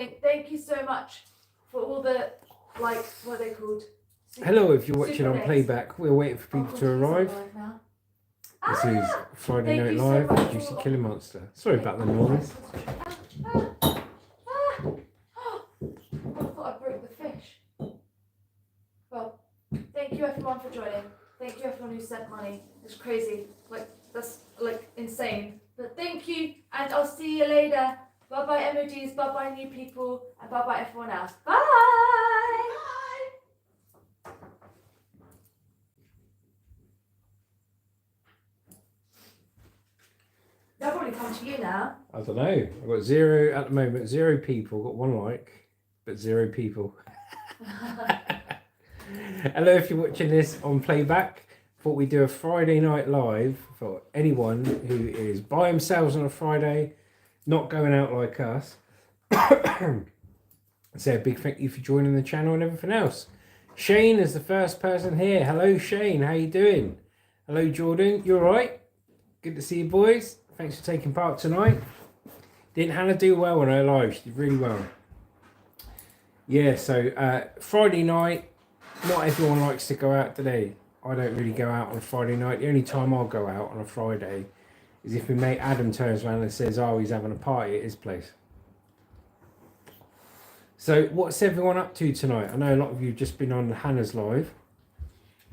Thank you so much for all the, like, what are they called? Hello, if you're watching on playback, we're waiting for people to arrive. This is Friday Night Live with Juicy Killa Monsta. Sorry about the noise. I thought I broke the fish. Well, thank you everyone for joining. Thank you everyone who sent money. It's crazy. Like, that's like insane. But thank you, and I'll see you later. Bye bye emojis, bye bye new people, and bye bye everyone else. Bye! Bye! They'll probably come to you now. I don't know. I've got 0 at the moment, 0 people, got 1 like, but 0 people. Hello, if you're watching this on playback. Thought we'd do a Friday night live for anyone who is by themselves on a Friday, not going out like us. So a big thank you for joining the channel and everything else. Shane is the first person here. Hello Shane, how you doing? Hello Jordan, you alright? Good to see you boys. Thanks for taking part tonight. Didn't Hannah do well on her live? She did really well. Yeah, so Friday night, not everyone likes to go out today. I don't really go out on Friday night. The only time I'll go out on a Friday is if my mate Adam turns around and says, oh, he's having a party at his place. So what's everyone up to tonight? I know a lot of you have just been on Hannah's live.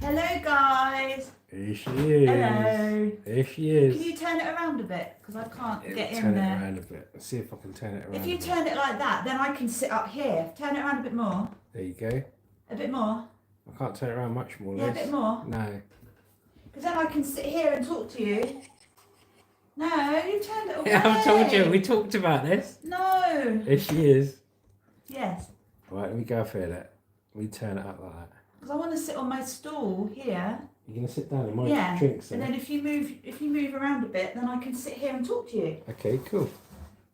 Hello guys. Here she is. Hello. Here she is. Can you turn it around a bit? Because I can't get in there. there. Turn it around a bit. Let's see if I can turn it around. If you turn it like that, then I can sit up here. Turn it around a bit more. There you go. A bit more. I can't turn it around much more. Yeah, a bit more. No. Because then I can sit here and talk to you. No, you turned it away. Yeah, I've told you. We talked about this. No. There she is. Yes. Right, let me go further. We turn it up like that. Because I want to sit on my stool here. You're gonna sit down and my yeah. drinks. And then if you move around a bit, then I can sit here and talk to you. Okay, cool.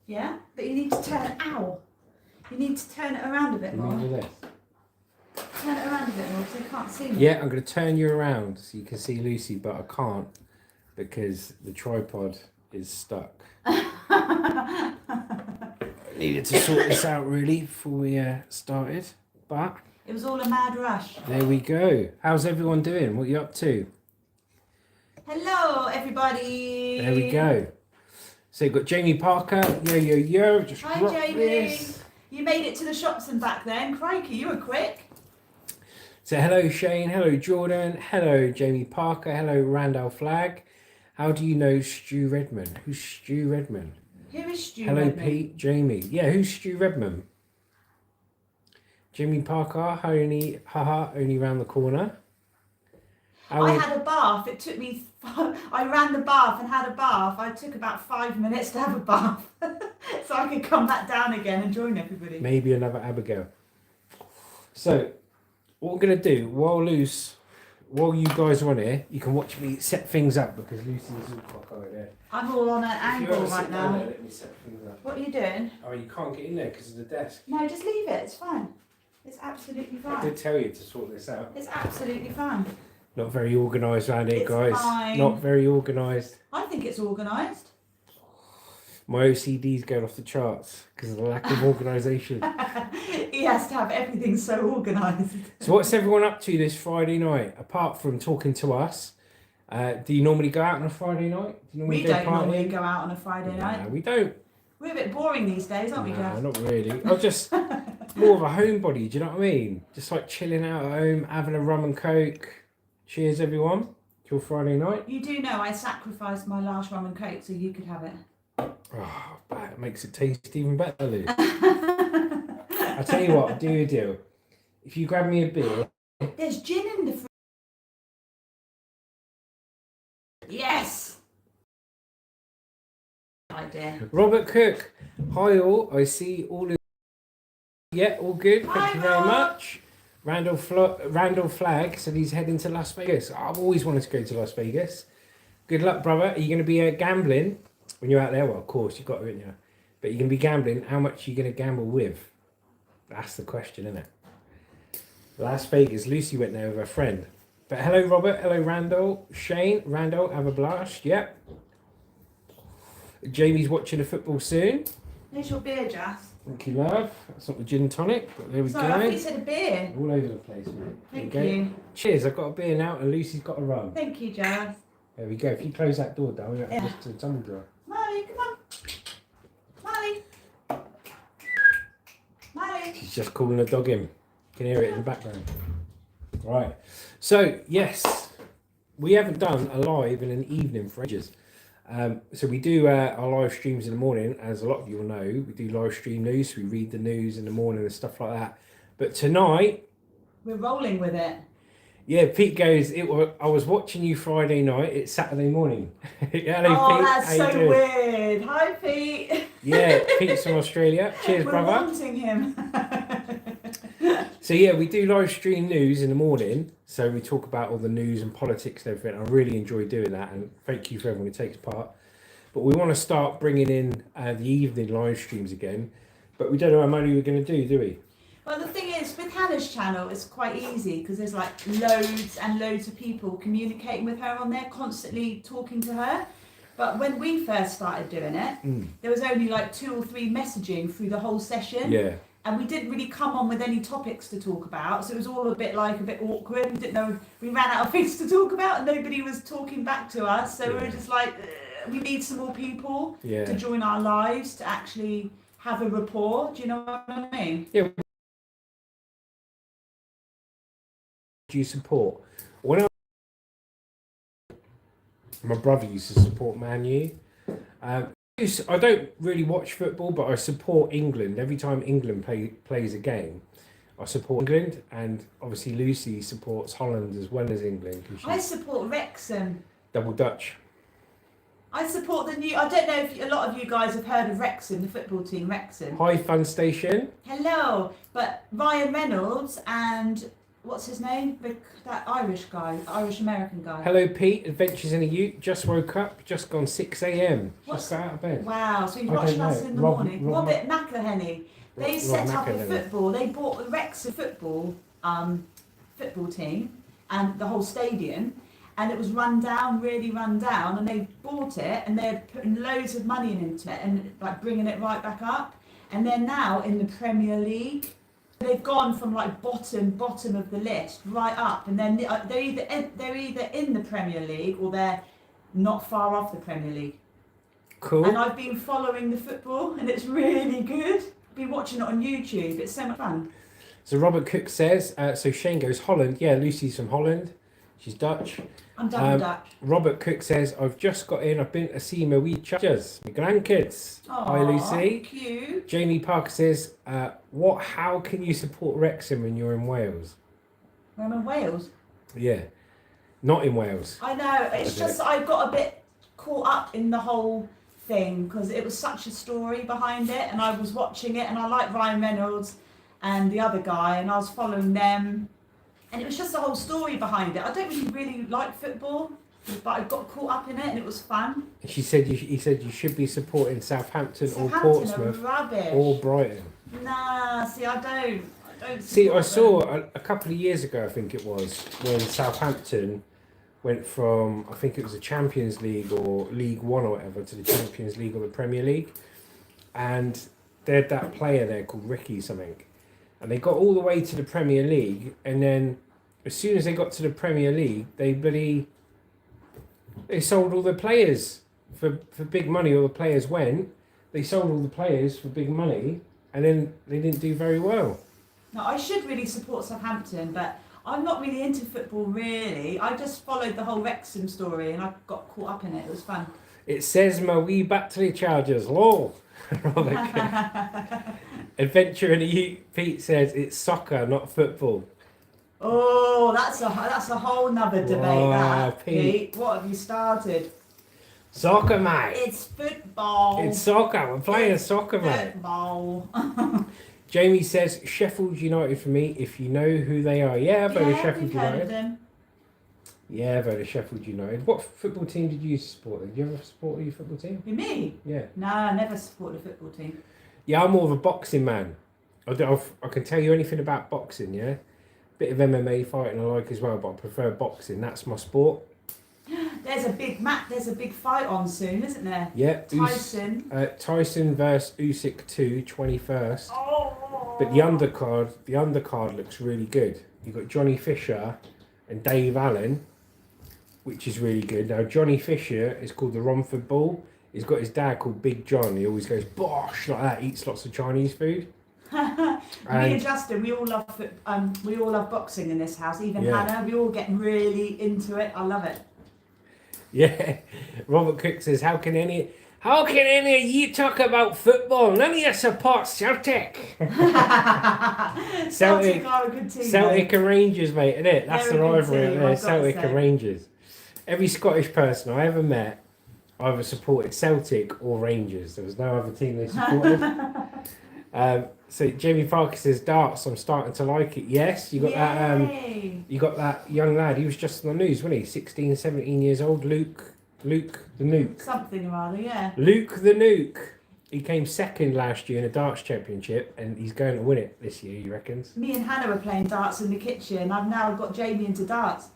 Yeah, but you need to turn. Ow. You need to turn it around a bit more. Do this. Turn it around a bit more because they can't see me. Yeah, I'm going to turn you around so you can see Lucy, but I can't because the tripod is stuck. I needed to sort this out really before we started, but it was all a mad rush. there we go. How's everyone doing? What are you up to? Hello, everybody. There we go. So you've got Jamie Parker. Yo. Just hi, drop Jamie. this. You made it to the shops and back then. Crikey, you were quick. So hello Shane, hello Jordan, hello Jamie Parker, hello Randall Flagg. How do you know Stu Redman? Who's Stu Redman? Who is Stu Hello Redman? Pete, Jamie. Yeah, who's Stu Redman? Jamie Parker, only round the corner. I had a bath. It took me. I ran the bath and had a bath. I took about 5 minutes to have a bath, so I could come back down again and join everybody. Maybe another Abigail. So, what we're gonna do while you guys are on here, you can watch me set things up because Lucy's all cock over there. I'm all on an angle right now. There, let me set things up. What are you doing? Oh, you can't get in there because of the desk. No, just leave it. It's fine. It's absolutely I fine. did tell you to sort this out. It's absolutely fine. Not very organised around here, It's guys. fine. Not very organised. I think it's organised. My OCD's going off the charts because of the lack of organisation. He has to have everything so organised. So what's everyone up to this Friday night, apart from talking to us? Do you normally go out on a Friday night? Do you normally We go don't normally partying? go out on a Friday night. No, we don't. We're a bit boring these days, aren't we, No, Jeff? not really. I'm just more of a homebody, do you know what I mean? Just like chilling out at home, having a rum and coke. Cheers, everyone, till Friday night. You do know I sacrificed my last rum and coke so you could have it. Oh, that makes it taste even better, Lou. I tell you what, I'll do you a deal. If you grab me a beer... There's gin in the fridge. Yes! Idea. Robert Cook. Hi all, I see all of... Yeah, all good, Hi, thank you very Rob. much. Randall Flagg said he's heading to Las Vegas. I've always wanted to go to Las Vegas. Good luck, brother. Are you going to be gambling when you're out there? Well, of course, you've got to, haven't you? But you're going to be gambling. How much are you going to gamble with? That's the question, isn't it? Las Vegas. Lucy went there with her friend. But hello, Robert. Hello, Randall. Shane. Randall, have a blast. Yep. Jamie's watching the football soon. Here's your beer, Jas. Thank you, love. That's not the gin tonic, but there we Sorry, I go. think you said a beer. All over the place, mate. Thank There you. Cheers, I've got a beer now and Lucy's got a rum. Thank you, Jazz. There we go. If you close that door down, we don't have Yeah. to listen to the tumble dryer. Molly, come on. Molly. Molly. She's just calling the dog in. You can hear it in the background. Right. So, yes, we haven't done a live in an evening for ages. So we do our live streams in the morning, as a lot of you will know. We do live stream news. We read the news in the morning and stuff like that. But tonight, We're rolling with it. yeah, Pete goes, I was watching you Friday night. It's Saturday morning. Hello, Oh, Pete. that's How you so doing? weird. Hi, Pete. Yeah, Pete's from Australia. Cheers, We're brother. wanting him. So yeah, we do live stream news in the morning. So we talk about all the news and politics and everything. I really enjoy doing that, and thank you for everyone who takes part. But we want to start bringing in the evening live streams again. But we don't know how many we're going to do we? Well, the thing is, with Hannah's channel, it's quite easy because there's like loads and loads of people communicating with her on there, constantly talking to her. But when we first started doing it, there was only like 2 or 3 messaging through the whole session. Yeah. And we didn't really come on with any topics to talk about, so it was all a bit awkward. We didn't know, we ran out of things to talk about, and nobody was talking back to us. So we were just like, we need some more people to join our lives to actually have a rapport. Do you know what I mean? Yeah. Do you support? When my brother used to support Man U. I don't really watch football, but I support England. Every time England plays a game, I support England, and obviously Lucy supports Holland as well as England. I support Wrexham. Double Dutch. I support the new. I don't know if a lot of you guys have heard of Wrexham, the football team Wrexham. High Fun Station. Hello, but Ryan Reynolds and what's his name? That Irish guy, Irish American guy. Hello, Pete. Adventures in a Ute. Just woke up. Just gone 6 a.m. Just got out of bed. Wow, so you've I watched don't us know. in the Rob- morning. Rob- Robert McElhenney. They Rob set up a McElhenney. football. They bought the Wrexham football team and the whole stadium, and it was really run down. And they bought it, and they're putting loads of money into it, and like bringing it right back up. And they're now in the Premier League. They've gone from like bottom of the list right up, and then they're either in the Premier League or they're not far off the Premier League. Cool. And I've been following the football, and it's really good. I've been watching it on YouTube. It's so much fun. So Robert Cook says, so Shane goes Holland. Yeah, Lucy's from Holland. She's Dutch. I'm double Dutch. Robert Cook says, I've just got in. I've been to see my wee chargers, my grandkids. Hi, Lucy. Cute. Jamie Parker says, how can you support Wrexham when you're in Wales? I'm in Wales. Yeah, not in Wales. I know. It's just I got a bit caught up in the whole thing because it was such a story behind it, and I was watching it, and I like Ryan Reynolds and the other guy, and I was following them. And it was just the whole story behind it. I don't really like football, but I got caught up in it, and it was fun. He said you should be supporting Southampton or Southampton Portsmouth are rubbish. or Brighton. Nah, see, I don't. See, I saw them. a couple of years ago, I think it was, when Southampton went from, I think it was the Champions League or League One or whatever, to the Champions League or the Premier League. And they had that player there called Ricky something. And they got all the way to the Premier League, and then as soon as they got to the Premier League, they sold all the players for big money. All the players went. They sold all the players for big money, and then they didn't do very well. No, I should really support Southampton, but I'm not really into football, really. I just followed the whole Wrexham story, and I got caught up in it. It was fun. It says my wee battery chargers, lol. Adventure in a Ute, Pete says it's soccer, not football. Oh, that's a whole nother debate. Wow, That Pete, what have you started? Soccer, mate. It's football. It's soccer. We're playing soccer, mate. Football. Jamie says Sheffield United for me. If you know who they are, yeah, I've heard of Sheffield we've heard of United. them. Yeah, I've heard of Sheffield United. What football team did you support? Did you ever support your football team? You me? Yeah. No, I never supported a football team. Yeah, I'm more of a boxing man. I can tell you anything about boxing, yeah? Bit of MMA fighting I like as well, but I prefer boxing. That's my sport. There's a big fight on soon, isn't there? Yeah. Tyson. Tyson versus Usyk 2, 21st. Oh. But the undercard looks really good. You've got Johnny Fisher and Dave Allen, which is really good. Now, Johnny Fisher is called the Romford Bull. He's got his dad called Big John. He always goes bosh like that, eats lots of Chinese food. Me and Justin, we all love boxing in this house. Even Hannah, we all get really into it. I love it. Yeah. Robert Cook says, how can any of you talk about football? None of you support Celtic. Celtic are a good team. Celtic and Rangers, mate, isn't it? That's the rivalry there. I've Celtic and Rangers. Every Scottish person I ever met either supported Celtic or Rangers. There was no other team they supported. So Jamie Parker says, darts, I'm starting to like it. Yes, you got that young lad. He was just on the news, wasn't he? 16, 17 years old. Luke the Nuke. Something or other, yeah. Luke the Nuke. He came second last year in a darts championship, and he's going to win it this year, he reckons. Me and Hannah were playing darts in the kitchen. I've now got Jamie into darts.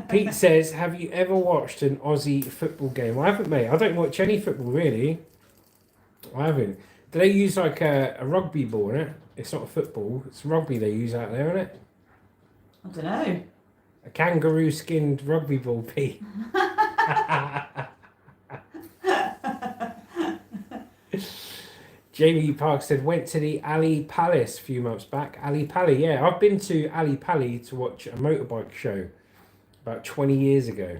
Pete says, have you ever watched an Aussie football game? I haven't, mate. I don't watch any football, really. I haven't. Do they use like a rugby ball in it? It's not a football. It's rugby they use out there, isn't it? I don't know. A kangaroo skinned rugby ball, Pete. Jamie Park said, went to the Ali Palace a few months back. Ali Pali, yeah. I've been to Ali Pali to watch a motorbike show about 20 years ago.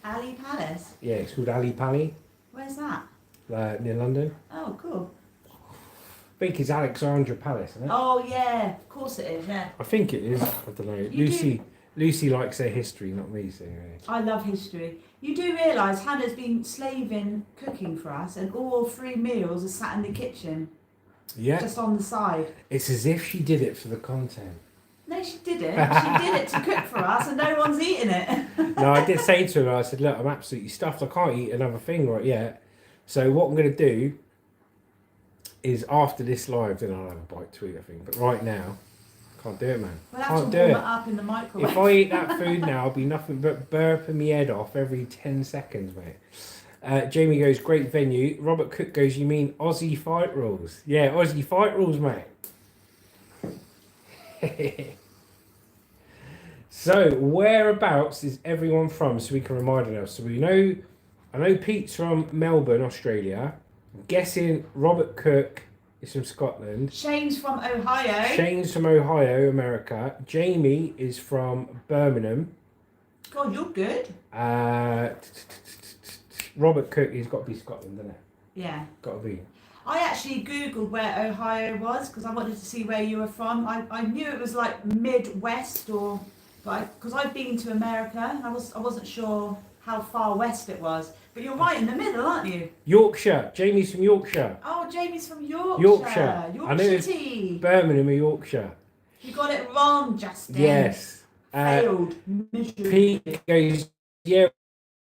Ali Palace? Yeah, it's called Ali Pali. Where's that? Near London. Oh, cool. I think it's Alexandra Palace, isn't it? Oh, yeah. Of course it is, yeah. I think it is. I don't know. Lucy likes their history, not me, so anyway. I love history. You do realise Hannah's been slaving cooking for us, and all 3 meals are sat in the kitchen. Yeah. Just on the side. It's as if she did it for the content. No, she didn't. She did it to cook for us, and no one's eating it. No, I did say to her, I said, look, I'm absolutely stuffed. I can't eat another thing right yet. So what I'm going to do is after this live, then I'll have a bite to eat, I think. But right now, can't do it, man. We'll have to warm it up in the microwave. If I eat that food now, I'll be nothing but burping my head off every 10 seconds, mate. Jamie goes, great venue. Robert Cook goes, you mean Aussie fight rules? Yeah, Aussie fight rules, mate. So, whereabouts is everyone from so we can remind ourselves? So I know Pete's from Melbourne, Australia. I'm guessing Robert Cook is from Scotland. Shane's from Ohio. Shane's from Ohio, America. Jamie is from Birmingham. God, you're good. Robert Cook, he's got to be Scotland, isn't it? Yeah. Got to be. I actually Googled where Ohio was because I wanted to see where you were from. I knew it was like Midwest because I've been to America and I wasn't sure how far west it was. But you're right in the middle, aren't you? Yorkshire. Jamie's from Yorkshire. Oh, Jamie's from Yorkshire. Yorkshire. I knew Yorkshire. it's Birmingham or Yorkshire. You got it wrong, Justin. Yes. Failed. Miserably. Pete goes, yeah,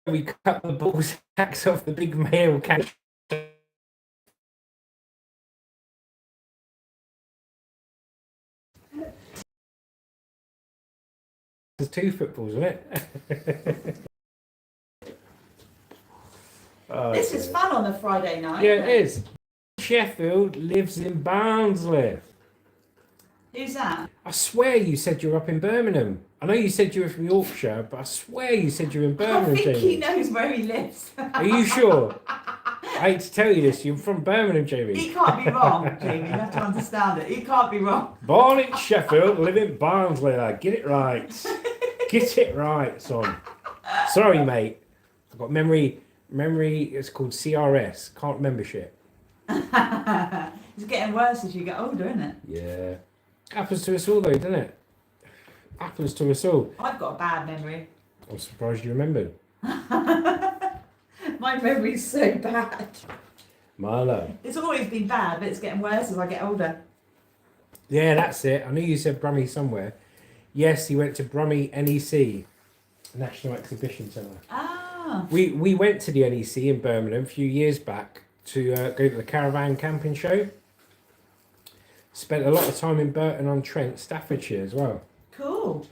we cut the ball sacks off the big male cat. There's 2 footballs, isn't it? Oh, This is fun on a Friday night. Yeah, it is. Sheffield lives in Barnsley. Who's that? I swear you said you were up in Birmingham. I know you said you were from Yorkshire, but I swear you said you were in Birmingham, I think Jamie. he knows where he lives. Are you sure? I hate to tell you this, you're from Birmingham, Jamie. He can't be wrong, Jamie. You have to understand it. He can't be wrong. Born in Sheffield, live in Barnsley. Lad. Get it right. Get it right, son. Sorry, mate. I've got memory, it's called CRS. Can't remember shit. It's getting worse as you get older, isn't it? Yeah. Happens to us all, though, doesn't it? Happens to us all. I've got a bad memory. I'm surprised you remembered. My memory's so bad. My love. It's always been bad, but it's getting worse as I get older. Yeah, that's it. I knew you said Brummie somewhere. Yes, he went to Brummie NEC, National Exhibition Centre. Ah. We went to the NEC in Birmingham a few years back to go to the caravan camping show. Spent a lot of time in Burton-on-Trent, Staffordshire as well. Cool.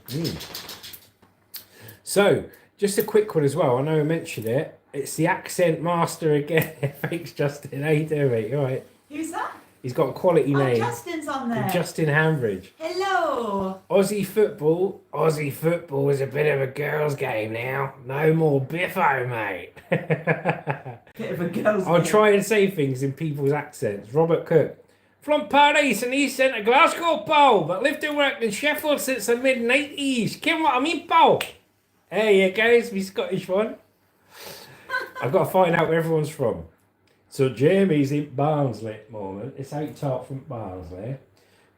So, just a quick one as well. I know I mentioned it. It's the accent master again. Thanks, Justin. How you doing, mate? You all right? Who's that? He's got a quality Oh, name. Justin's on there. Justin Hambridge. Hello. Aussie football is a bit of a girls' game now. No more biffo, mate. Bit of a girl's I'll game. try and say things in people's accents. Robert Cook. From Paris and East Centre Glasgow, Paul, but lived and worked in Sheffield since the mid-90s. Ken what I mean, Paul? There you go, it's my Scottish one. I've got to find out where everyone's from. So Jamie's in Barnsley at the moment. It's out top from Barnsley.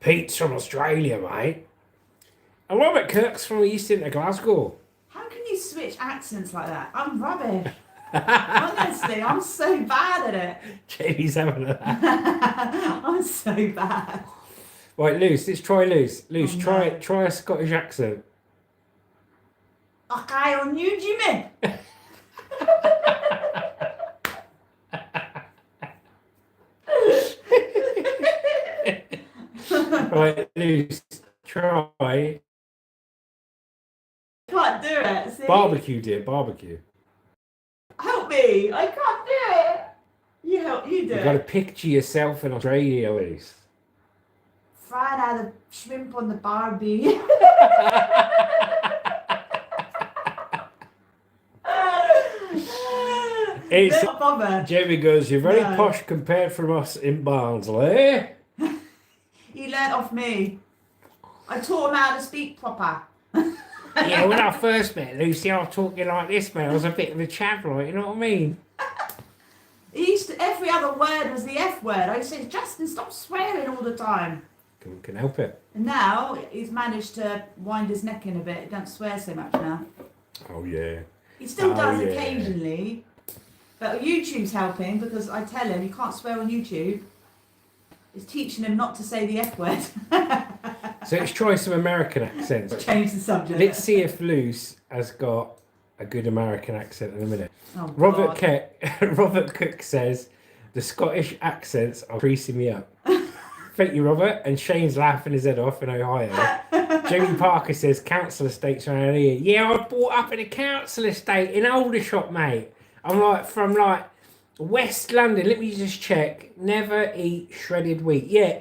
Pete's from Australia, mate. And Robert Kirk's from East Centre Glasgow. How can you switch accents like that? I'm rubbish. Honestly, I'm so bad at it. Jamie's having a laugh. I'm so bad. Right, Luce, let's try Luce. Luce, Oh, no. try a Scottish accent. Okay, on you, Jimmy. Right, Luce, try. Can't do it. See? Barbecue, dear, barbecue. Help me! I can't do it. You help. You do You've got to it. picture yourself in Australia, Luce. Fried out the shrimp on the barbie. It's- Don't bother. Jamie goes, you're very No. posh compared from us in Barnsley. He learnt off me. I taught him how to speak proper. Yeah, when I first met Lucy, I was talking like this, man. I was a bit of a traveller, you know what I mean? He used to, every other word was the F word. I said, Justin, stop swearing all the time. Can help it. And now he's managed to wind his neck in a bit. He don't swear so much now. Oh, yeah. He still Oh, does yeah. occasionally. But YouTube's helping because I tell him you can't swear on YouTube. It's teaching him not to say the F word. So let's try some American accents. Change the subject. Let's see if Luce has got a good American accent in a minute. Oh, Robert God. Robert Cook says, the Scottish accents are creasing me up. Thank you, Robert. And Shane's laughing his head off in Ohio. Jamie Parker says, council estates around here. Yeah, I bought up in a council estate in Aldershot, mate. I'm from West London. Let me just check. Never eat shredded wheat. Yeah,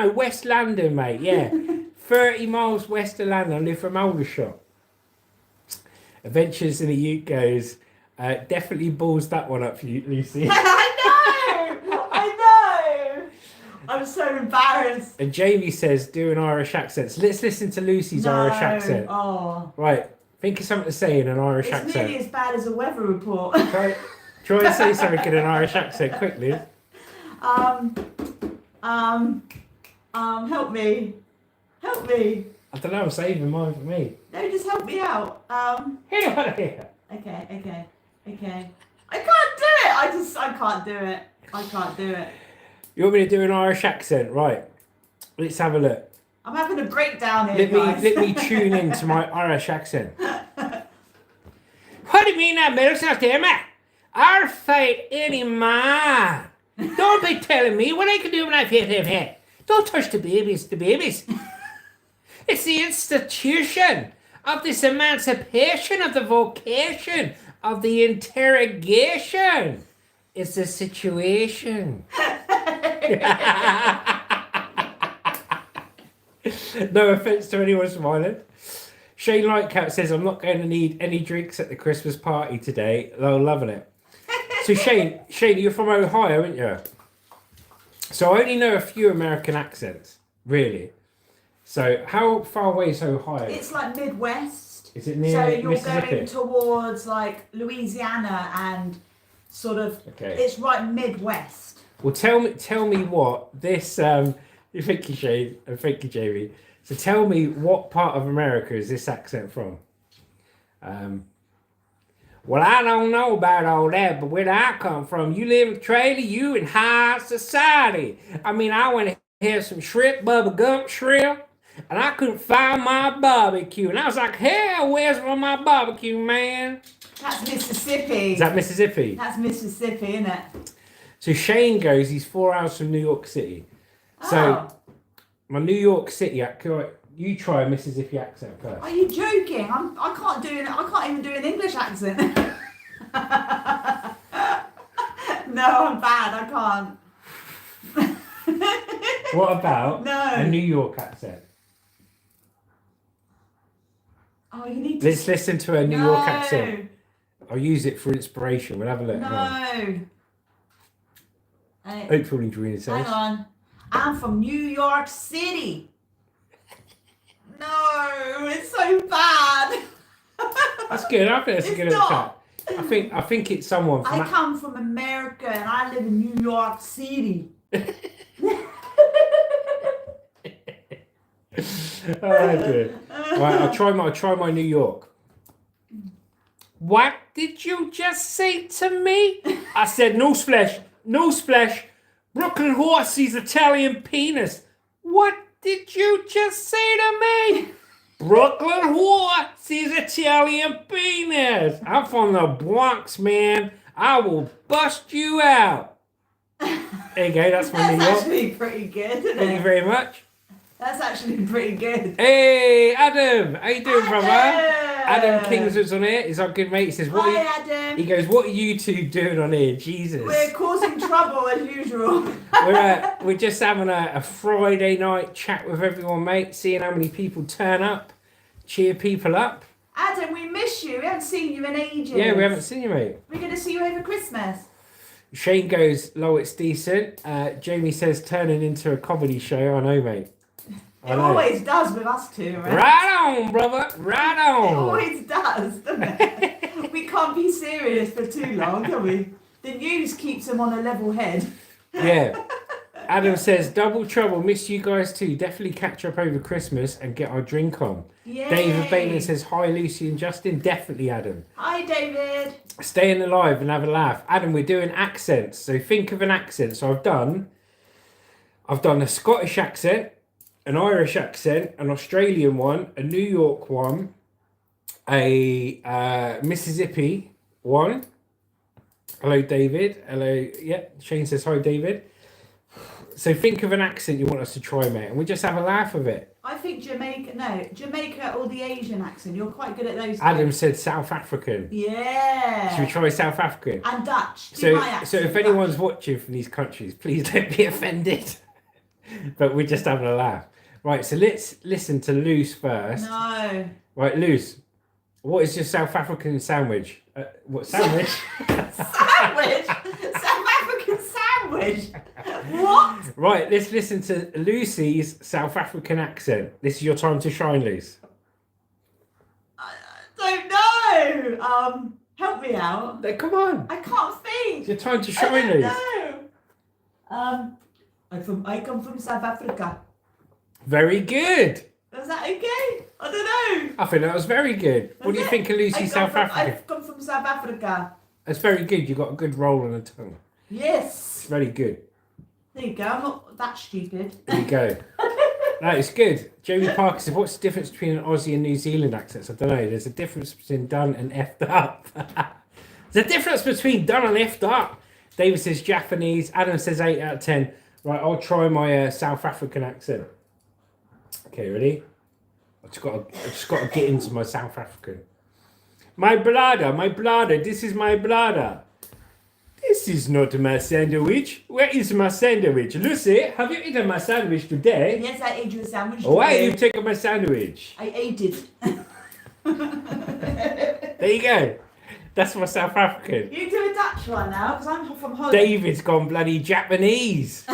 West London, mate. Yeah. 30 miles west of London. I live from Aldershot. Adventures in the Ute goes, definitely balls that one up for you, Lucy. I know. I'm so embarrassed. And Jamie says, do an Irish accent. So let's listen to Lucy's Irish accent. Oh. Right. Think of something to say in an Irish It's accent. nearly as bad as a weather report. Try and say something in an Irish accent quickly. Help me. Help me. I don't know, I'm saving mine for me. No, just help me out. Get out of here. Okay. I can't do it. I can't do it. I can't do it. You want me to do an Irish accent? Right. Let's have a look. I'm having a breakdown here, guys. Let me tune in to my Irish accent. What do you mean that milk's not there, man? I'll fight any man. Don't be telling me what I can do when I hit him here. Don't touch the babies, It's the institution of this emancipation of the vocation of the interrogation. It's the situation. No offence to anyone from Ireland. Shane Lightcap says, I'm not going to need any drinks at the Christmas party today. Though loving it. So Shane, you're from Ohio, aren't you? So I only know a few American accents, really. So how far away is Ohio? It's like Midwest. Is it near So you're Mississippi? going towards like Louisiana and sort of. Okay. It's right Midwest. Well, tell me what this. Thank you, Shane, and thank you, Jamie. So tell me what part of America is this accent from? Well, I don't know about all that, but where I come from, you live in a trailer, you in high society. I mean, I went to have some shrimp, Bubba Gump shrimp, and I couldn't find my barbecue. And I was like, hell, where's my barbecue, man? That's Mississippi. Is that Mississippi? That's Mississippi, isn't it? So Shane goes, he's 4 hours from New York City. So Oh. my New York City, You try a Mississippi accent first. Are you joking? I can't even do an English accent. No, I'm bad. I can't. What about No. a New York accent? Oh, you need to. Let's listen to a New York accent. I'll use it for inspiration. We'll have a look. No. Hopefully, Doreen says. Hang on. I'm from New York City. No, it's so bad. That's good. I think that's a good accent. I think it's someone from. I come from America and I live in New York City. Oh dear. Right, I'll try my New York. What did you just say to me? I said no splash. Brooklyn horses, Italian penis. What did you just say to me? Brooklyn horses, Italian penis. I'm from the Bronx, man. I will bust you out. There you go. That's my New York. That's actually pretty good, isn't Thank you it? very much. That's actually pretty good. Hey, Adam. How you doing, brother? Adam Adam Kingswood's on here. He's our good mate. He says, "What?" Hi, Adam. He goes, "What are you two doing on here, Jesus?" We're causing trouble as usual. We're just having a Friday night chat with everyone, mate. Seeing how many people turn up, cheer people up. Adam, we miss you. We haven't seen you in ages. Yeah, we haven't seen you, mate. We're going to see you over Christmas. Shane goes, "Low, it's decent." Jamie says, "Turning into a comedy show." I know, mate. It always does with us two, right? Right on, brother. Right on. It always does, doesn't it? We can't be serious for too long, can we? The news keeps them on a level head. Yeah. Adam says, "Double trouble. Miss you guys too. Definitely catch up over Christmas and get our drink on." Yay. David Bateman says, "Hi, Lucy and Justin." Definitely, Adam. Hi, David. Staying alive and have a laugh. Adam, we're doing accents. So think of an accent. So I've done a Scottish accent, an Irish accent, an Australian one, a New York one, a Mississippi one. Hello, David. Hello. Yeah, Shane says, "Hi, David." So think of an accent you want us to try, mate, and we just have a laugh of it. I think Jamaica or the Asian accent. You're quite good at those. Adam said South African. Yeah. Should we try South African? And Dutch. Do So, my accent, so if Dutch. anyone's watching from these countries, please don't be offended. But we're just having a laugh. Right, so let's listen to Luce first. No. Right, Luce, what is your South African sandwich? What sandwich? Sandwich? South African sandwich? What? Right, let's listen to Lucy's South African accent. This is your time to shine, Luce. I don't know. Help me out. No, come on. I can't think. It's your time to I shine, don't Luce. know. I come from South Africa. Very good. Is that okay? I don't know. I think that was very good. What do you think of Lucy's South Africa? I've come from South Africa. That's very good. You got a good roll on the tongue. Yes. It's very good. There you go. I'm not that stupid. There you go. That is good. Jamie Parker said, "What's the difference between an Aussie and New Zealand accents?" I don't know. There's a difference between done and effed up. There's a difference between done and effed up. David says Japanese. Adam says 8 out of 10. Right, I'll try my South African accent. Okay, ready? I just got to get into my South African. My bladder, this is my bladder. This is not my sandwich. Where is my sandwich? Lucy, have you eaten my sandwich today? Yes, I ate your sandwich. Why today. are you taking my sandwich? I ate it. There you go. That's my South African. You do a Dutch one now, because I'm from Holland. David's gone bloody Japanese.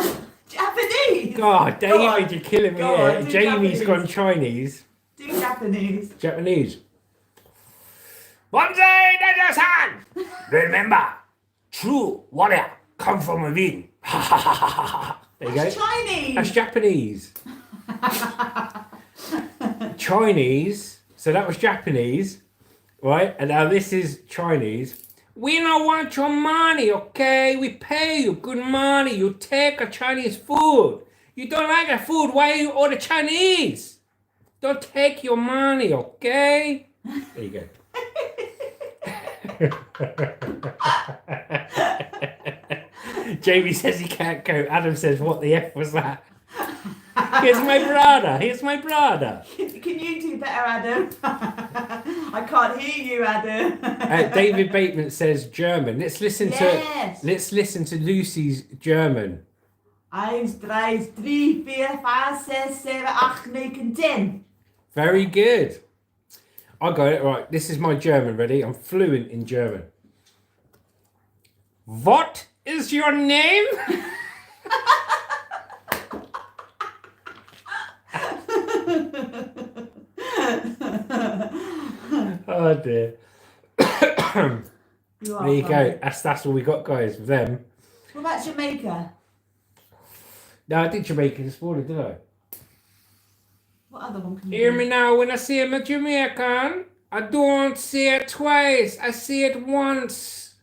Japanese. God, David, Go on. you're killing me Go here. on, do Jamie's Japanese. gone Chinese. Do Japanese. Japanese. One day, Dada-san! Remember, true warrior come from within. There you go. That's Chinese. That's Japanese. Chinese. So that was Japanese, right? And now this is Chinese. We don't want your money, okay? We pay you good money. You take a Chinese food. You don't like the food, why you order Chinese? Don't take your money, okay? There you go. Jamie says he can't go. Adam says, "What the F was that?" Here's my brother. Here's my brother. Can you do better, Adam? I can't hear you, Adam. David Bateman says German. Let's listen to Lucy's German. 1, 2, 3, 4, 5, 6, 7, 8, 9, 10. Very good. I got it right. This is my German. Ready? I'm fluent in German. What is your name? Oh dear. There you go. That's all we got, guys, with them. What about Jamaica? No, I did Jamaica this morning, didn't I? What other one can you Hear do? me now, when I say I'm a Jamaican, I don't say it twice, I say it once.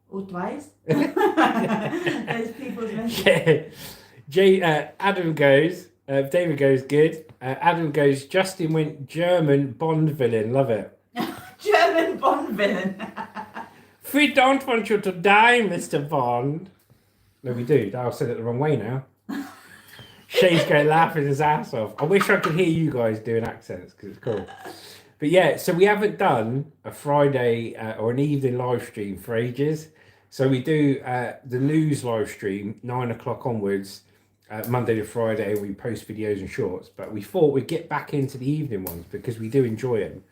Or twice? Those people's messages. Adam goes, David goes, good. Adam goes, Justin went German Bond villain, love it. German Bond villain. We don't want you to die, Mr. Bond. No, we do. I said it the wrong way now. Shay's going laughing his ass off. I wish I could hear you guys doing accents because it's cool. But yeah, so we haven't done a Friday or an evening live stream for ages. So we do the news live stream 9 o'clock onwards, Monday to Friday, and we post videos and shorts. But we thought we'd get back into the evening ones because we do enjoy them.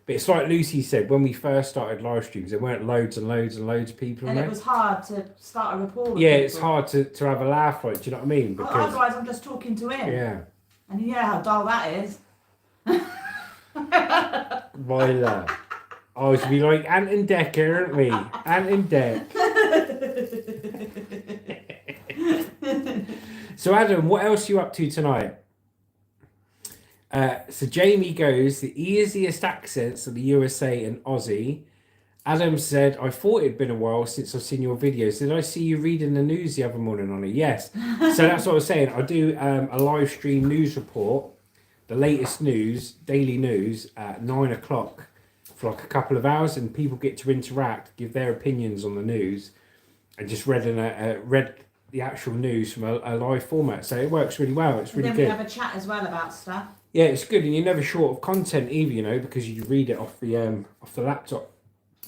But it's like Lucy said, when we first started live streams, there weren't loads and loads and loads of people And in it there. was hard to start a rapport with Yeah, people. it's hard to have a laugh, right? Do you know what I mean? Because Otherwise, I'm just talking to him. yeah, And you know how dull that is. Viola. Oh, it's be like Ant and Decker, aren't we? Ant and Deck. So Adam, what else are you up to tonight? So Jamie goes, the easiest accents of the USA and Aussie. Adam said, I thought it'd been a while since I've seen your videos. Did I see you reading the news the other morning on it? Yes. So that's what I was saying. I do a live stream news report, the latest news, daily news at 9 o'clock for like a couple of hours, and people get to interact, give their opinions on the news, and just read the actual news from a live format. So it works really well. It's really and good. then we have a chat as well about stuff. Yeah, it's good, and you're never short of content either, you know, because you read it off the laptop.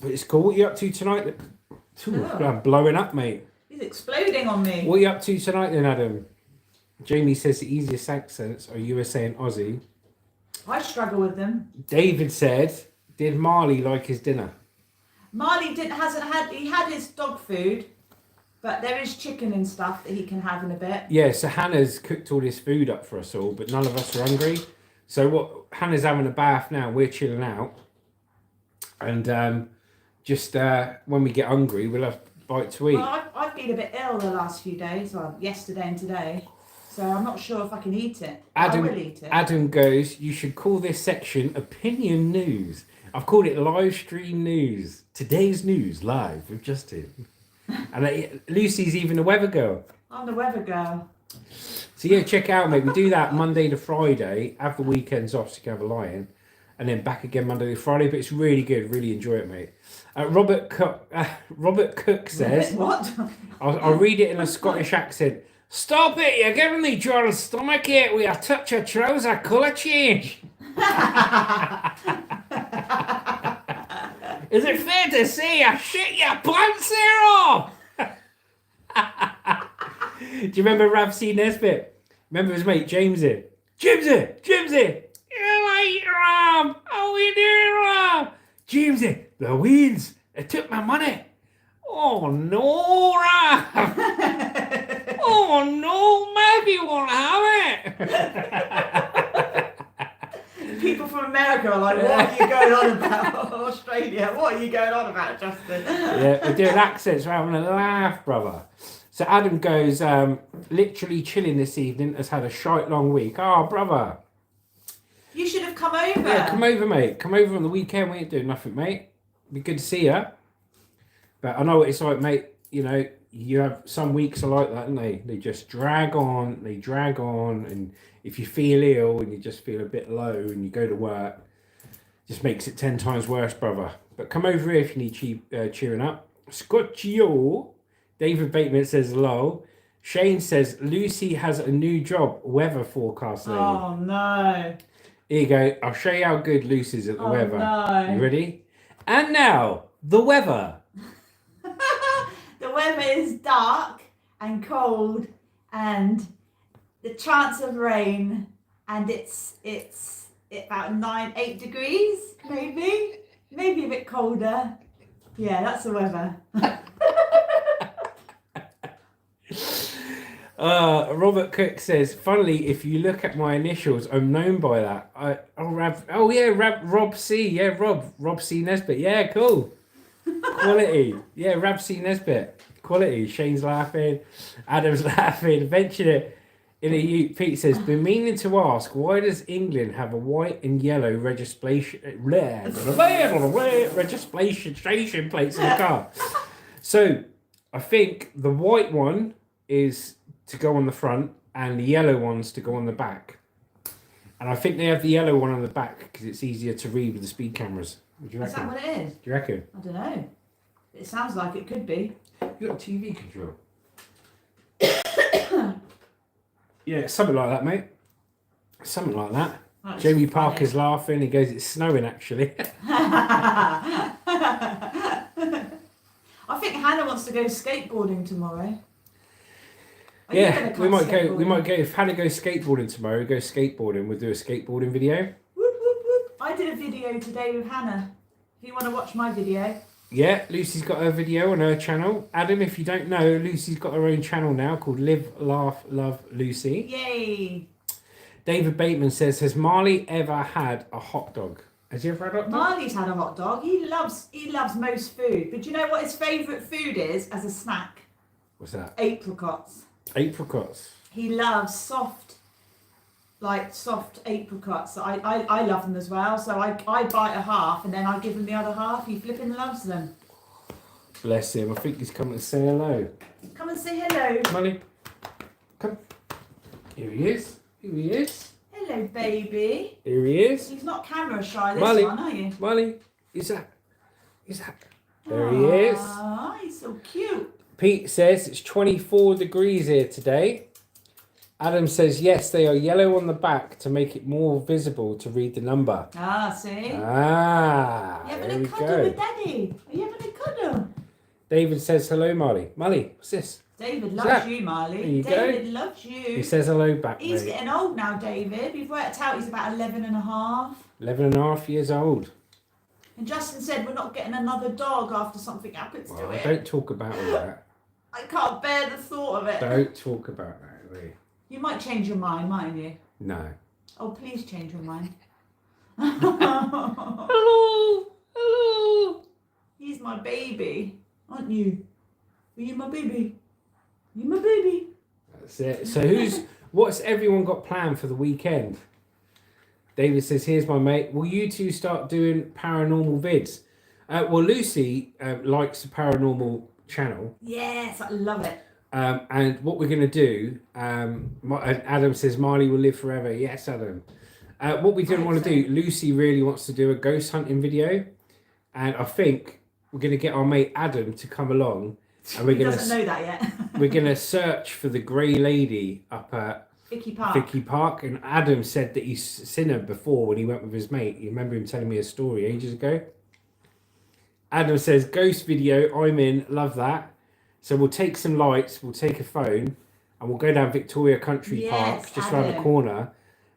But it's cool. What are you up to tonight? Ooh, I'm blowing up, mate. He's exploding on me. What are you up to tonight then, Adam? Jamie says the easiest accents are USA and Aussie. I struggle with them. David said, did Marley like his dinner? Marley he had his dog food, but there is chicken and stuff that he can have in a bit. Yeah, so Hannah's cooked all this food up for us all, but none of us are hungry. So what? Hannah's having a bath now. We're chilling out, and just when we get hungry, we'll have a bite to eat. Well, I've been a bit ill the last few days, well, yesterday and today, so I'm not sure if I can eat it. I will eat it. Adam goes, you should call this section Opinion News. I've called it Live Stream News. Today's news live with Justin. And Lucy's even the weather girl. I'm the weather girl. So yeah, check it out, mate. We do that Monday to Friday. Have the weekends off so you can have a lie-in. And then back again Monday to Friday. But it's really good. Really enjoy it, mate. Robert Cook says... What? I'll read it in a Scottish accent. Stop it! You're giving me John's stomachache with a touch of trouser colour change. Is it fair to say I shit your pants there off? Do you remember Rav C. Nesbitt? Remember his mate Jamesy? Jamesy! You're right, Rob! How we doing, Rob? Jamesy, the weeds, they took my money. Oh no, Rob! Oh no, Maggie won't have it! People from America are like, what are you going on about? Australia, what are you going on about, Justin? Yeah, we're doing accents, we're having a laugh, brother. So Adam goes, literally chilling this evening, has had a shite long week. Oh, brother. You should have come over. Yeah, come over, mate. Come over on the weekend. We ain't doing nothing, mate. Be good to see you. But I know what it's like, mate. You know, you have some weeks are like that, don't they? They just drag on. And if you feel ill and you just feel a bit low and you go to work, just makes it 10 times worse, brother. But come over here if you need cheering up. Scotchio. David Bateman says hello. Shane says Lucy has a new job, weather forecast lady. Oh no. Here you go. I'll show you how good Lucy's at the weather. No. You ready? And now, the weather. The weather is dark and cold and the chance of rain, and it's about 8 degrees, maybe a bit colder. Yeah, that's the weather. Robert Cook says, funnily, if you look at my initials, I'm known by that. Rob C. Yeah, Rob C. Nesbitt. Yeah, cool. Quality. Yeah, Rob C. Nesbitt. Quality. Shane's laughing. Adam's laughing. Mention it. Pete says, been meaning to ask, why does England have a white and yellow registration plates in the car? So, I think the white one is to go on the front and the yellow one's to go on the back. And I think they have the yellow one on the back because it's easier to read with the speed cameras. What do you reckon? Is that what it is? Do you reckon? I don't know. It sounds like it could be. You got a TV control? Yeah, something like that, mate. Something like that. That's Jamie funny. Parker's laughing. He goes, it's snowing actually. I think Hannah wants to go skateboarding tomorrow. Are you gonna Yeah, come we might go. skateboarding? We might go. If Hannah goes skateboarding tomorrow, go skateboarding. We'll do a skateboarding video. Whoop, whoop, whoop. I did a video today with Hannah. If you want to watch my video. Yeah, Lucy's got her video on her channel. Adam, if you don't know, Lucy's got her own channel now called Live, Laugh, Love Lucy. Yay! David Bateman says, has Marley ever had a hot dog? Has he ever had a hot dog? Marley's had a hot dog. He loves most food. But do you know what his favourite food is as a snack? What's that? Apricots. Apricots. He loves soft apricots. I love them as well. So I bite a half and then I give him the other half. He flipping loves them. Bless him. I think he's coming to say hello. Come and say hello. Marley, come. Here he is. Here he is. Hello, baby. Here he is. He's not camera shy, this Marley. one, are you? Marley, is that? There he is. Ah, he's so cute. Pete says it's 24 degrees here today. Adam says, yes, they are yellow on the back to make it more visible to read the number. Ah, see? Ah, You there having we a cuddle go. with Daddy? Are you having a cuddle? David says, hello, Marley. Marley, what's this? David that? loves you, Marley. There you go. David loves He you. says hello back, He's mate. getting old now, David. We've worked out he's about 11 and a half. 11 and a half years old. And Justin said we're not getting another dog after something happens Well, to it. don't talk about all that. I can't bear the thought of it. Don't talk about that, really. You might change your mind, mightn't you? No. Oh, please change your mind. Hello, hello. He's my baby, aren't you? Are you my baby? You my baby. That's it. So what's everyone got planned for the weekend? David says, here's my mate. Will you two start doing paranormal vids? Well, Lucy likes the paranormal channel. Yes, I love it. And what we're going to do, Adam says, Marley will live forever. Yes, Adam. What we didn't want to do, Lucy really wants to do a ghost hunting video. And I think we're going to get our mate Adam to come along. And we're He going doesn't know that yet. we're going to search for the grey lady up at Vicky Park. Vicky Park. And Adam said that he's seen her before when he went with his mate. You remember him telling me a story ages ago? Adam says, ghost video, I'm in, love that. So we'll take some lights, we'll take a phone, and we'll go down Victoria Country Park, just around the Adam. corner,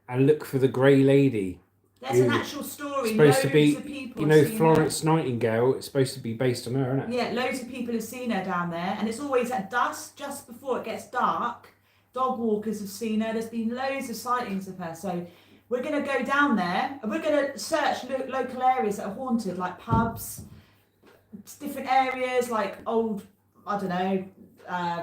and look for the grey lady. There's an actual story. Supposed to be, Loads of people you know, have seen Florence Nightingale. It's supposed to be based on her, isn't her. it? Yeah, loads of people have seen her down there, and it's always at dusk, just before it gets dark. Dog walkers have seen her. There's been loads of sightings of her. So we're going to go down there, and we're going to search local areas that are haunted, like pubs, different areas, like old, I don't know,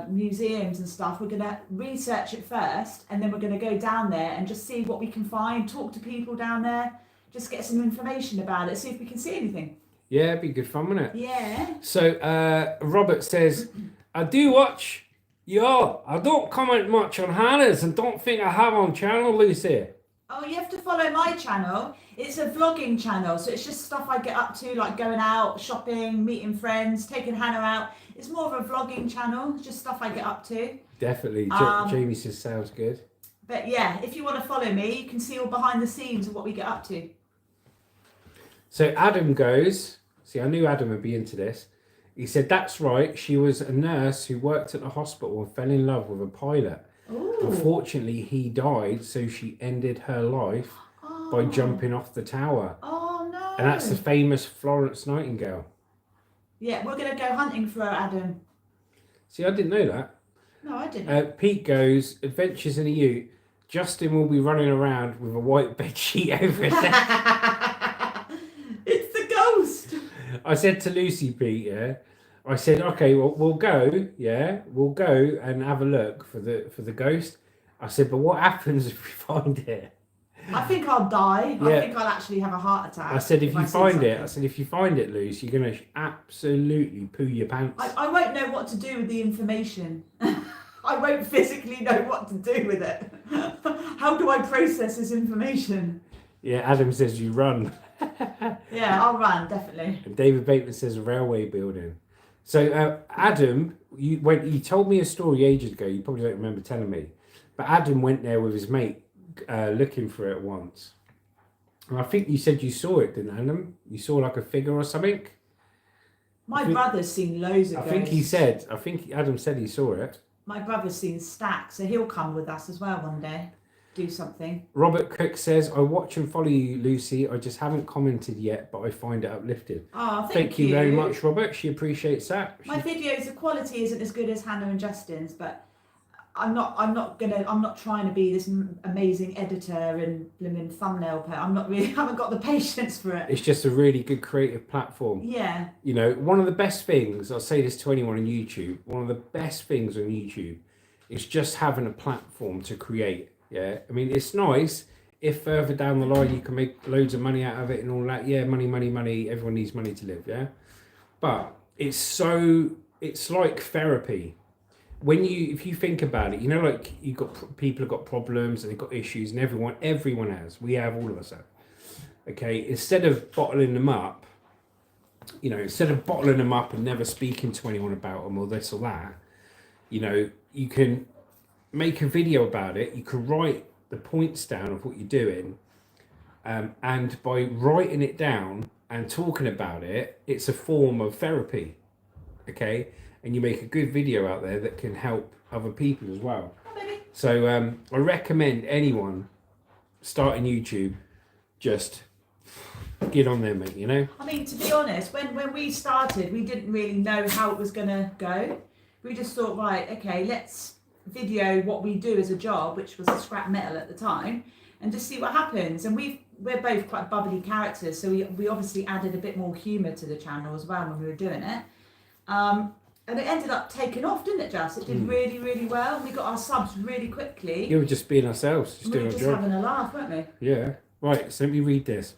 museums and stuff. We're going to research it first, and then we're going to go down there and just see what we can find, talk to people down there, just get some information about it, see if we can see anything. Yeah, it'd be good fun, wouldn't it? Yeah. So Robert says, I do watch your, I don't comment much on Hannah's and don't think I have on channel, Lucy. Oh, you have to follow my channel. It's a vlogging channel, so it's just stuff I get up to, like going out, shopping, meeting friends, taking Hannah out. It's more of a vlogging channel, just stuff I get up to. Definitely. Jamie says sounds good. But yeah, if you want to follow me, you can see all behind the scenes of what we get up to. So Adam goes, see, I knew Adam would be into this. He said, that's right. She was a nurse who worked at the hospital and fell in love with a pilot. Ooh. Unfortunately, he died, so she ended her life by jumping off the tower. Oh, no. And that's the famous Florence Nightingale. Yeah, we're going to go hunting for her, Adam. See, I didn't know that. No, I didn't. Pete goes, Adventures in a Ute. Justin will be running around with a white bedsheet over his head. It's the ghost. I said to Lucy, Pete, yeah, I said, okay, well, we'll go and have a look for the ghost. I said, but what happens if we find it? I think I'll die. Yeah. I think I'll actually have a heart attack. I said, if you I find it, Luce, you're going to absolutely poo your pants. I won't know what to do with the information. I won't physically know what to do with it. How do I process this information? Yeah, Adam says you run. Yeah, I'll run, definitely. And David Bateman says a railway building. So Adam, you told me a story ages ago. You probably don't remember telling me, but Adam went there with his mate looking for it once, and I think you said you saw it, didn't Adam? You saw like a figure or something. My brother's seen loads of ghosts. I think Adam said he saw it. My brother's seen stacks, so he'll come with us as well one day. Do something. Robert Cook says, I watch and follow you, Lucy. I just haven't commented yet, but I find it uplifting. Oh, thank you very much, Robert. She appreciates that. My videos, the quality isn't as good as Hannah and Justin's, but I'm not trying to be this amazing editor and blimmin' thumbnail player. haven't got the patience for it. It's just a really good creative platform. Yeah. You know, one of the best things, I'll say this to anyone on YouTube, one of the best things on YouTube is just having a platform to create. Yeah. I mean, it's nice if further down the line you can make loads of money out of it and all that. Yeah, money. Everyone needs money to live. Yeah. But it's like therapy. If you think about it, you know, like people have got problems and they've got issues, and everyone has. All of us have. Okay, instead of bottling them up, and never speaking to anyone about them or this or that, you know, you can make a video about it. You can write the points down of what you're doing, and by writing it down and talking about it, it's a form of therapy. Okay. And you make a good video out there that can help other people as well. Oh, so I recommend anyone starting YouTube, just get on there, mate, you know? I mean, to be honest, when we started, we didn't really know how it was going to go. We just thought, right, okay, let's video what we do as a job, which was scrap metal at the time, and just see what happens. And we're both quite bubbly characters, so we obviously added a bit more humour to the channel as well when we were doing it. And it ended up taking off, didn't it, Jess? It did really, really well. We got our subs really quickly. You were just being ourselves, just we doing were our just job. having a laugh, weren't we? Yeah. Right, so let me read this.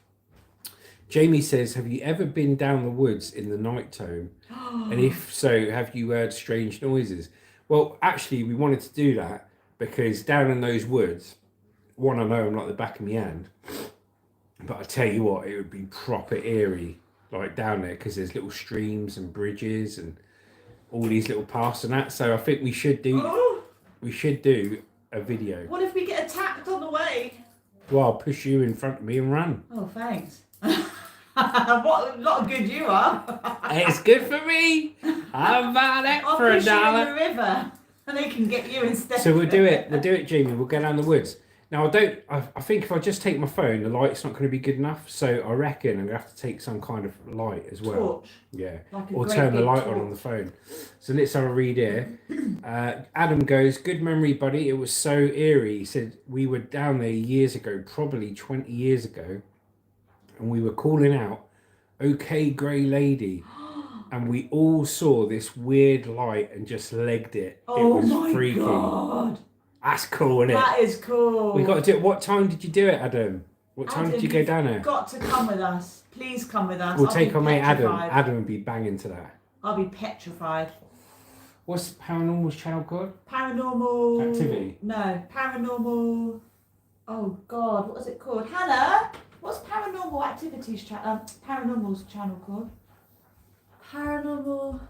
Jamie says, have you ever been down the woods in the night time? And if so, have you heard strange noises? Well, actually, we wanted to do that because down in those woods, one, I know them like the back of my hand, but I tell you what, it would be proper eerie, like down there, because there's little streams and bridges and all these little paths and that. So I think we should do a video. What if we get attacked on the way? Well, I'll push you in front of me and run. Oh, thanks. What a lot of good you are. It's good for me. I'll buy that I'll for push $1. you in the river and they can get you instead. So we'll do it, Jamie. We'll go down the woods. Now, I think if I just take my phone, the light's not going to be good enough. So I reckon I'm going to have to take some kind of light as well. Torch. Yeah. Like or turn the light on the phone. So let's have a read here. Adam goes, good memory, buddy. It was so eerie. He said, we were down there years ago, probably 20 years ago. And we were calling out, okay, grey lady. And we all saw this weird light and just legged it. Oh, it was my freaky. God. That's cool, isn't it? That is cool. We got to do it. What time did you do it, Adam? What time did you go down there? You've got to come with us. Please come with us. We'll take our mate Adam. petrified. Adam would be banging to that. I'll be petrified. What's Paranormal's channel called? Paranormal... Activity? No, Paranormal... Oh, God, what was it called? Hannah, what's Paranormal Activities Paranormal's channel called? Paranormal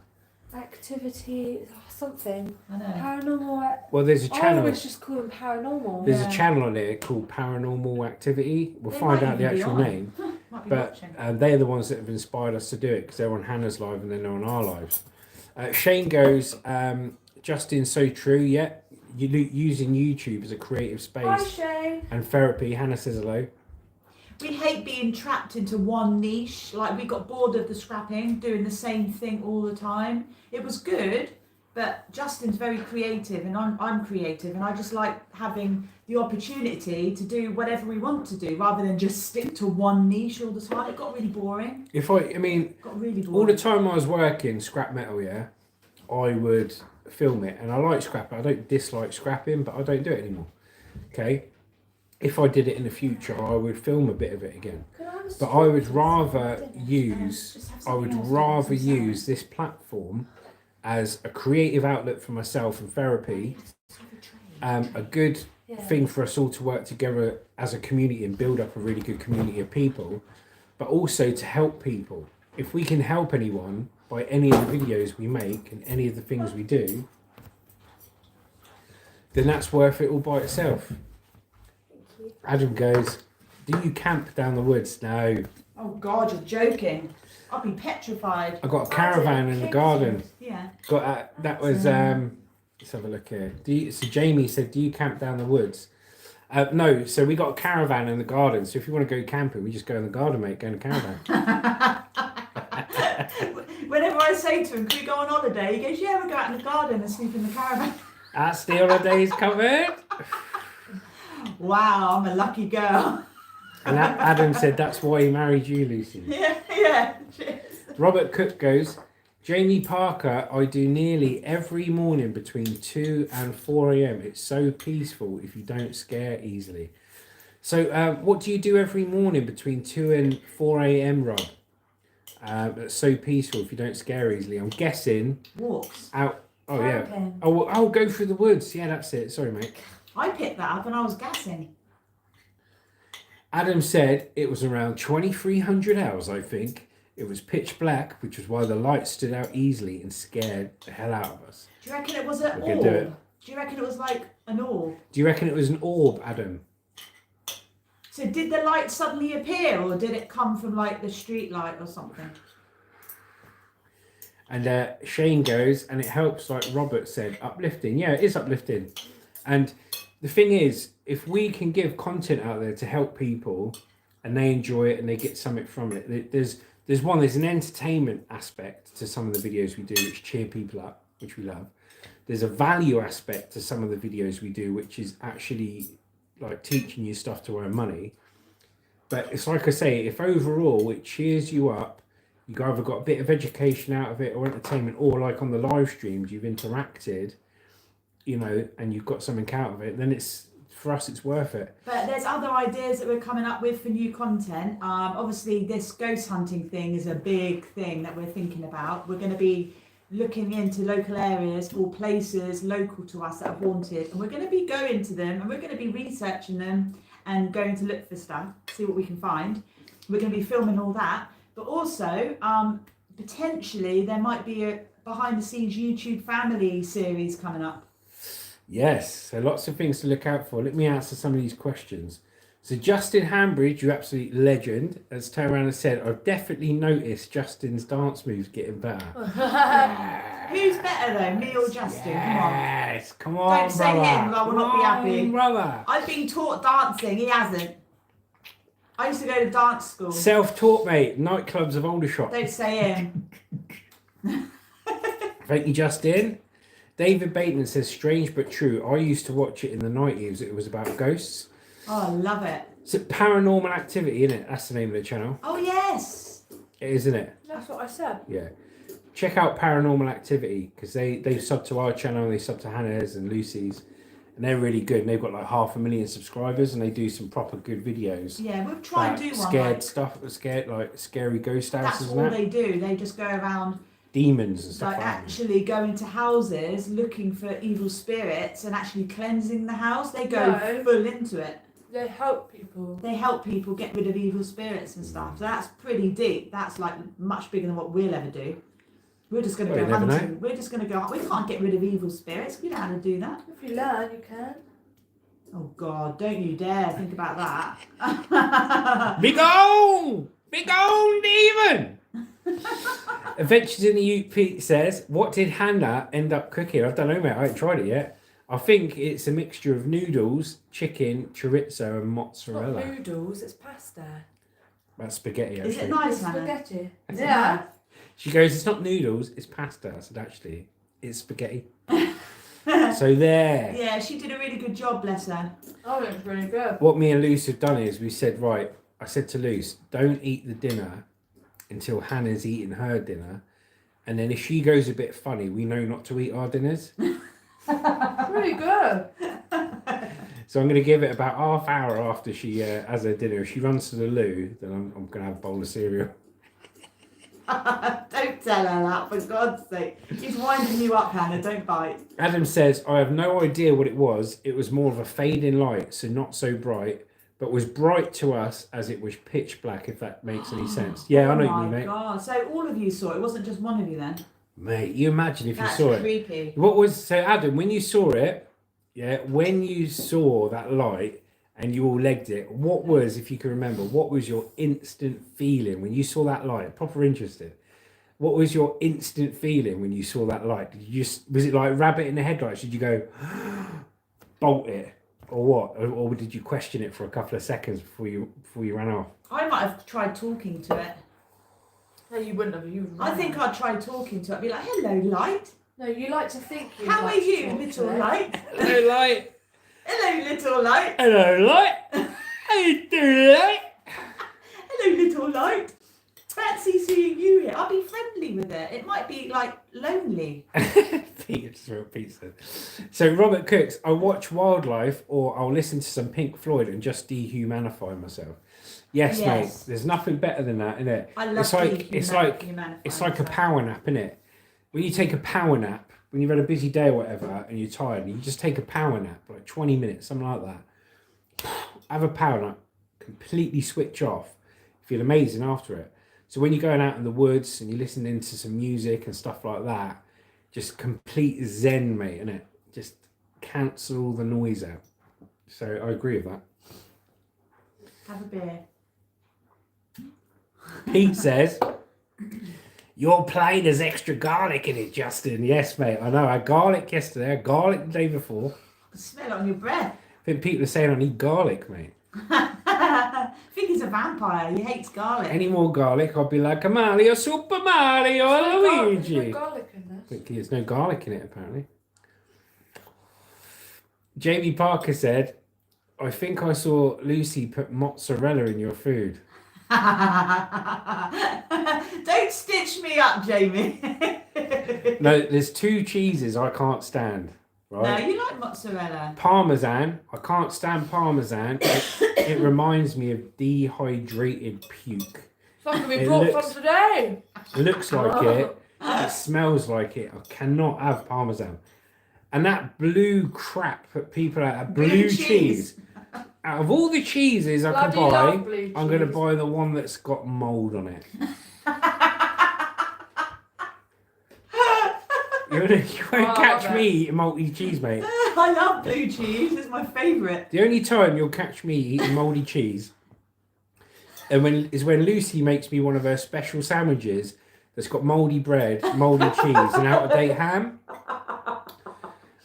activity, something. I know. Paranormal. Well, there's a I channel. always just call them paranormal. There's Yeah. a channel on there called Paranormal Activity. We'll They find might out the even be actual on. name. Might be But watching. they're the ones that have inspired us to do it because they're on Hannah's live and then they're on our lives. Shane goes, Justin, so true. Yeah, using YouTube as a creative Hi, space Shane. and therapy. Hannah says hello. We hate being trapped into one niche. Like, we got bored of the scrapping, doing the same thing all the time. It was good, but Justin's very creative and I'm creative, and I just like having the opportunity to do whatever we want to do rather than just stick to one niche all the time. It got really boring. I mean, It got really boring. all the time I was working scrap metal, yeah, I would film it, and I like scrapping. I don't dislike scrapping, but I don't do it anymore. Okay, if I did it in the future, I would film a bit of it again. But I would rather use this platform as a creative outlet for myself and therapy, a good thing for us all to work together as a community and build up a really good community of people, but also to help people. If we can help anyone by any of the videos we make and any of the things we do, then that's worth it all by itself. Adam goes, do you camp down the woods? No. Oh God, you're joking. I'll be petrified. I've got a caravan in the garden. Yeah. Got that was let's have a look here. So Jamie said, do you camp down the woods? No, so we got a caravan in the garden. So if you want to go camping, we just go in the garden, mate. Go in the caravan. Whenever I say to him, can we go on holiday? He goes, yeah, we'll go out in the garden and sleep in the caravan. That's the holidays covered. Wow, I'm a lucky girl. And Adam said that's why he married you, Lucy. Yeah. Cheers. Robert Cook goes, Jamie Parker, I do nearly every morning between 2 and 4 a.m. It's so peaceful if you don't scare easily. So what do you do every morning between 2 and 4 a.m., Rob? That's so peaceful if you don't scare easily. I'm guessing Walks. out. Oh, yeah. Camping. Oh, go through the woods. Yeah, that's it. Sorry, mate. I picked that up and I was gassing. Adam said it was around 2300 hours, I think. It was pitch black, which was why the light stood out easily and scared the hell out of us. Do you reckon it was an We can orb? do it. Do you reckon it was like an orb? Do you reckon it was an orb, Adam? So did the light suddenly appear, or did it come from like the street light or something? And Shane goes, and it helps, like Robert said, uplifting. Yeah, it is uplifting. And the thing is, if we can give content out there to help people and they enjoy it and they get something from it, there's an entertainment aspect to some of the videos we do which cheer people up, which we love. There's a value aspect to some of the videos we do, which is actually like teaching you stuff to earn money. But it's like I say, if overall it cheers you up, you either got a bit of education out of it or entertainment, or like on the live streams you've interacted, you know, and you've got something out of it, then it's, for us, it's worth it. But there's other ideas that we're coming up with for new content. Obviously, this ghost hunting thing is a big thing that we're thinking about. We're going to be looking into local areas or places local to us that are haunted, and we're going to be going to them and we're going to be researching them and going to look for stuff, see what we can find. We're going to be filming all that, but also potentially there might be a behind the scenes YouTube family series coming up. Yes, so lots of things to look out for. Let me answer some of these questions. So Justin Hambridge, you absolute legend, has turned around and said, I've definitely noticed Justin's dance moves getting better. Who's better though, me or Justin? Yes, come on, Don't say brother. him, I will not be happy. Brother. I've been taught dancing, he hasn't. I used to go to dance school. Self-taught, mate. Nightclubs of Aldershot. Don't say him. Thank you, Justin. David Bateman says, strange but true. I used to watch it in the 90s. It was about ghosts. Oh, I love it. It's a Paranormal Activity, isn't it? That's the name of the channel. Oh, yes. It is, isn't it? That's what I said. Yeah. Check out Paranormal Activity because they sub to our channel and they sub to Hannah's and Lucy's. And they're really good. And they've got like 500,000 subscribers and they do some proper good videos. Yeah, we'll try and do one. Scared stuff, scary ghost houses That's and all that. they do. They just go around Demons and stuff like like that. actually going to houses looking for evil spirits and actually cleansing the house. They go No. full into it. They help people. They help people get rid of evil spirits and stuff. So that's pretty deep. That's like much bigger than what we'll ever do. We're just going to Well, go you never hunting. We're just going to go. We can't get rid of evil spirits. We know how to do that. If you learn, you can. Oh God! Don't you dare think about that. Be gone! Be gone, demon! Adventures in the Ute Pete says, what did Hannah end up cooking? I don't know, mate. I haven't tried it yet. I think it's a mixture of noodles, chicken, chorizo, and mozzarella. It's not noodles, it's pasta. That's spaghetti, actually. Is it nice, It's Hannah? spaghetti. Is it Yeah. She goes, it's not noodles, it's pasta. I said, actually, it's spaghetti. So there. Yeah, she did a really good job, bless her. Oh, it's really good. What me and Luce have done is we said, right, I said to Luce, don't eat the dinner until Hannah's eaten her dinner. And then if she goes a bit funny, we know not to eat our dinners. Really good. So I'm going to give it about half hour after she has her dinner. If she runs to the loo, then I'm going to have a bowl of cereal. Don't tell her that, for God's sake. He's winding you up, Hannah. Don't bite. Adam says, I have no idea what it was. It was more of a fading light, so not so bright, but was bright to us as it was pitch black, if that makes any sense. Yeah, I know what you mean, mate. Oh my God. So all of you saw it. It wasn't just one of you then? Mate, you imagine if That's you saw it. creepy. What was, so Adam, when you saw it, yeah, when you saw that light and you all legged it, what was, if you can remember, what was your instant feeling when you saw that light? Proper interested. What was your instant feeling when you saw that light? Did you just, was it like rabbit in the headlights? Did you go, bolt it? Or what? Or did you question it for a couple of seconds before you ran off? I might have tried talking to it. No, you wouldn't have. You. I think I'd try talking to it. I'd be like, hello, light. No, you like to think. How are you, little light? Hello, light. Hello, little light. Hello, light. How you doing, light? Hello, little light. Fancy seeing you here. I'll be friendly with it. It might be like lonely. Peter just wrote pizza. So Robert Cooks, I watch wildlife or I'll listen to some Pink Floyd and just dehumanify myself. Yes, Yes. mate. There's nothing better than that, isn't it? I love it's like dehumanifying it's like a myself. power nap, isn't it? When you take a power nap, when you've had a busy day or whatever and you're tired, and you just take a power nap, like 20 minutes, something like that. Have a power nap, completely switch off. Feel amazing after it. So when you're going out in the woods and you're listening to some music and stuff like that, just complete zen, mate, innit? Just cancel all the noise out. So I agree with that. Have a beer. Pete says, your plate has extra garlic in it, Justin. Yes, mate, I know. I had garlic yesterday, I had garlic the day before. I can smell it on your breath. I think people are saying I need garlic, mate. I think he's a vampire. He hates garlic. Any more garlic, I'll be like a Mario, Super Mario, There's Luigi. no garlic in this. I think there's no garlic in it, apparently. Jamie Parker said, I think I saw Lucy put mozzarella in your food. Don't stitch me up, Jamie. No, there's two cheeses I can't stand, No, right? you like mozzarella. Parmesan, I can't stand Parmesan. It reminds me of dehydrated puke. Something we It brought looks- from today. It looks like it. It smells like it. I cannot have Parmesan. And that blue crap that people have, blue Blue cheese. cheese. Out of all the cheeses I can Bloody buy, love blue I'm going to cheese. buy the one that's got mould on it. You won't catch love me eating mouldy cheese, mate. I love blue cheese. It's my favourite. The only time you'll catch me eating mouldy cheese and when Lucy makes me one of her special sandwiches that's got mouldy bread, mouldy cheese, and out-of-date ham.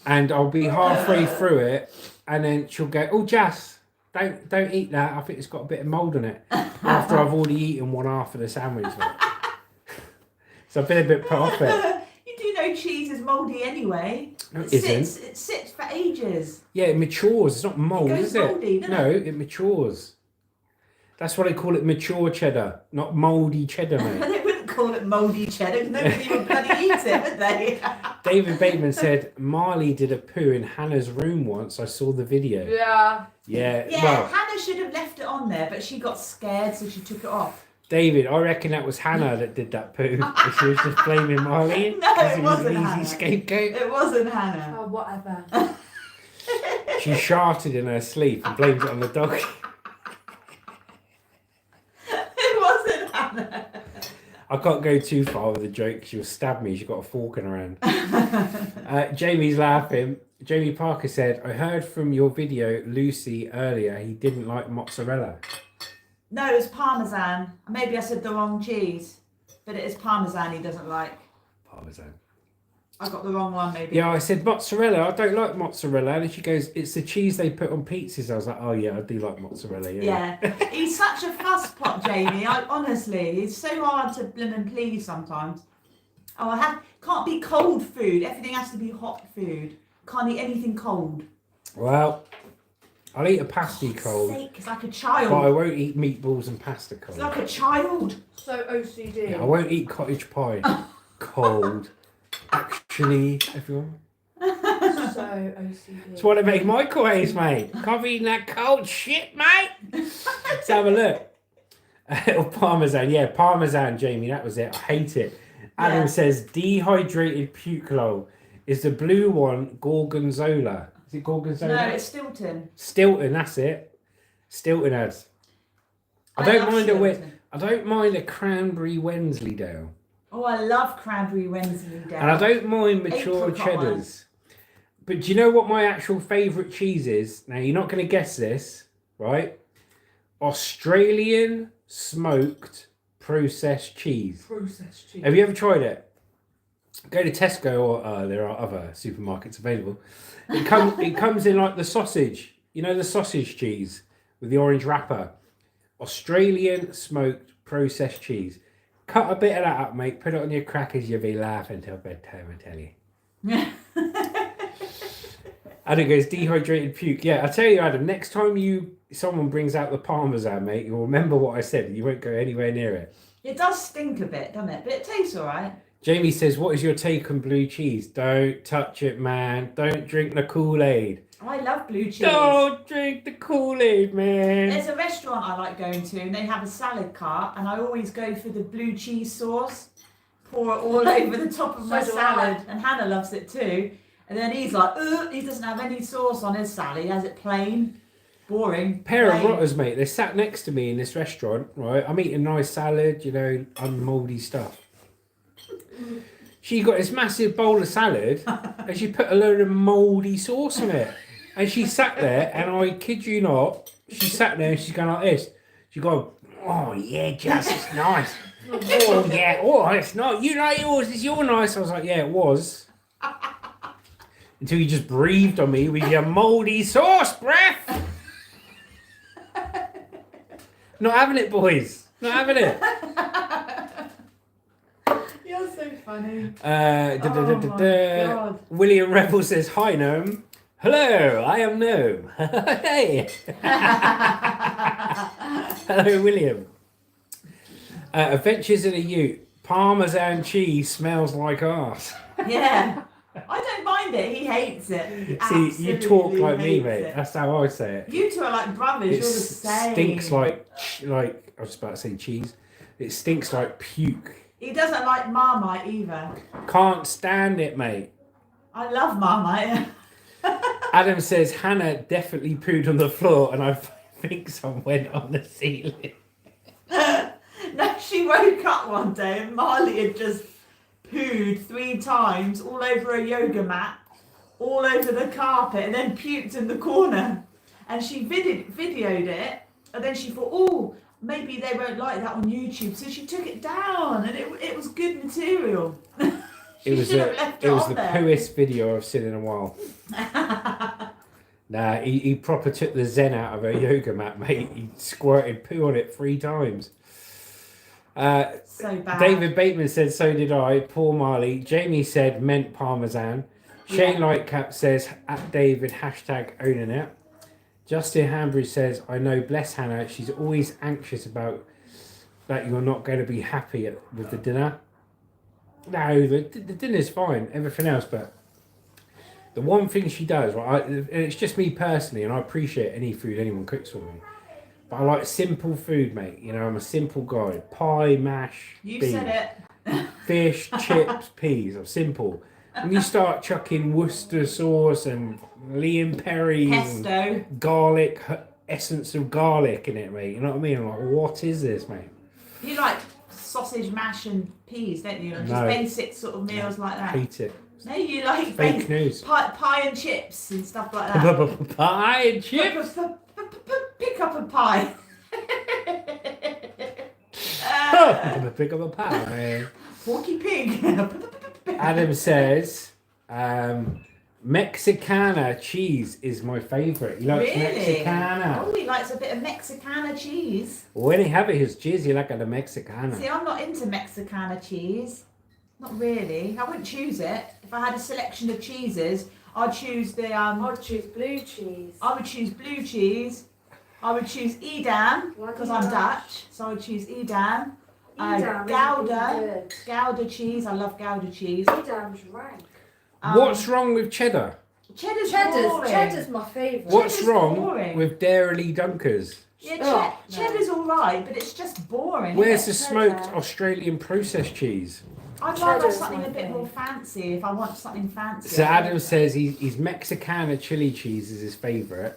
And I'll be halfway through it, and then she'll go, "Oh, Jas, don't eat that. I think it's got a bit of mould on it." After I've already eaten one half of the sandwich. So I've been a bit put off it. You do know cheese is mouldy anyway. No, it isn't. It sits for ages. Yeah, it matures. It's not mould, It goes is it? mouldy, doesn't No, it matures. That's why they call it mature cheddar, not mouldy cheddar, mate. They wouldn't call it mouldy cheddar. Nobody would bloody eat it, would they? David Bateman said, Marley did a poo in Hannah's room once. I saw the video. Yeah. Yeah, Yeah, well, Hannah should have left it on there, but she got scared, so she took it off. David, I reckon that was Hannah that did that poo. She was just blaming Marley. No, 'cause it was wasn't an easy Hannah. scapegoat. It wasn't Hannah. Oh, whatever. She sharted in her sleep and blamed it on the dog. It wasn't Hannah. I can't go too far with the joke. She'll stab me. She's got a fork in her hand. Jamie's laughing. Jamie Parker said, I heard from your video, Lucy, earlier, he didn't like mozzarella. No, it's Parmesan. Maybe I said the wrong cheese, but it is Parmesan he doesn't like. Parmesan. I got the wrong one, maybe. Yeah, I said mozzarella. I don't like mozzarella. And she goes, it's the cheese they put on pizzas. I was like, oh yeah, I do like mozzarella. Yeah. He's such a fusspot, Jamie. Honestly, he's so hard to blimmin' please sometimes. Oh, can't be cold food. Everything has to be hot food. Can't eat anything cold. Well, I'll eat a pasty cold. Sake, it's like a child. But I won't eat meatballs and pasta cold. It's like a child. So OCD. Yeah, I won't eat cottage pie cold. Actually, everyone. So OCD. That's why they make microwaves, mate. Can't be eating that cold shit, mate. Let's have a look. Oh, Parmesan. Yeah, Parmesan, Jamie. That was it. I hate it. Adam Yeah. says dehydrated puke lol. Is the blue one Gorgonzola? Is it Gorgonzola? No, it's Stilton. Stilton, that's it. Stilton ads. I don't mind a cranberry Wensleydale. Oh, I love cranberry Wensleydale. And I don't mind mature Apricot cheddars. But do you know what my actual favourite cheese is? Now, you're not going to guess this, right? Australian smoked processed cheese. Processed cheese. Have you ever tried it? Go to Tesco or there are other supermarkets available. It comes in like the sausage. You know the sausage cheese with the orange wrapper. Australian smoked processed cheese. Cut a bit of that up, mate. Put it on your crackers. You'll be laughing till bedtime, I tell you. And it goes dehydrated puke. Yeah, I tell you, Adam. Next time someone brings out the Parmesan, mate, you'll remember what I said. You won't go anywhere near it. It does stink a bit, doesn't it? But it tastes all right. Jamie says, "What is your take on blue cheese? Don't touch it, man. Don't drink the Kool-Aid. Oh, I love blue cheese. Don't drink the Kool-Aid, man." There's a restaurant I like going to, and they have a salad cart, and I always go for the blue cheese sauce. Pour it all over the top of my So do salad, I. and Hannah loves it too. And then he's like, he doesn't have any sauce on his salad. He has it plain, boring. Pair of plain. rotters, mate. They sat next to me in this restaurant, right? I'm eating nice salad, you know, unmouldy stuff. She got this massive bowl of salad, and she put a load of mouldy sauce on it. And she sat there, and I kid you not, she sat there and she's going like this. She go, "Oh yeah, Jess, it's nice. Oh yeah, oh it's not. You like yours? Is your nice?" I was like, "Yeah, it was." Until you just breathed on me with your mouldy sauce breath. Not having it, boys. Not having it. You're so funny. Oh my God. William Rebel says, "Hi, Gnome." "Hello, I am Gnome." Hey. Hello, William. Adventures in a Ute. Parmesan cheese smells like arse. Yeah. I don't mind it. He hates it. He See, you talk absolutely like me, hates mate. it. That's how I say it. You two are like brothers. It You're the same. stinks like I was just about to say cheese. It stinks like puke. He doesn't like Marmite either. Can't stand it, mate. I love Marmite. Adam says Hannah definitely pooed on the floor, and I think some went on the ceiling. No, she woke up one day and Marley had just pooed 3 times all over a yoga mat, all over the carpet, and then puked in the corner. And she videoed it, and then she thought, oh, maybe they won't like that on YouTube, so she took it down, and it was good material. It was the pooest video I've seen in a while. Nah, he proper took the zen out of a yoga mat, mate. He squirted poo on it 3 times. So bad. David Bateman said, "So did I." Poor Marley. Jamie said, "Meant Parmesan." Shane Lightcap says, @David, #owning it. Justin Hambridge says, "I know, bless Hannah. She's always anxious about that you're not going to be happy with the dinner." No, the dinner's fine. Everything else, but the one thing she does, right, and it's just me personally, and I appreciate any food anyone cooks for me. But I like simple food, mate. You know, I'm a simple guy. Pie, mash, You beans, said it. fish, chips, peas. I'm simple. When you start chucking Worcester sauce and Liam Perry Pesto. and garlic, essence of garlic in it, mate. You know what I mean? I'm like, what is this, mate? You like sausage mash and peas, don't you? Just No. basic sort of meals like that. Hate it. No, you like Fake news. pie and chips and stuff like that. Pie and chips. Pick up a pie. Pick up a pie, man. Porky pig. Adam says, Mexicana cheese is my favourite. He likes Really? Mexicana. Oh, he likes a bit of Mexicana cheese. When he have his cheese, he like the Mexicana. See, I'm not into Mexicana cheese. Not really. I wouldn't choose it. If I had a selection of cheeses, I'd choose the I'd choose blue cheese. I would choose blue cheese. I would choose Edam Why do because you I'm like- Dutch, so I would choose Edam. Edam Gouda. is good. Gouda cheese. I love Gouda cheese. Edam's rank. What's wrong with cheddar? Cheddar's boring. Cheddar's my favourite. What's Cheddar's wrong boring. with Dairy Dunkers? Yeah, Oh, cheddar's all right, but it's just boring. Where's the isn't it? smoked Australian processed cheese? I'd rather Cheddar's something my a bit more fancy if I want something fancy. So Adam says he's Mexicana chili cheese is his favourite,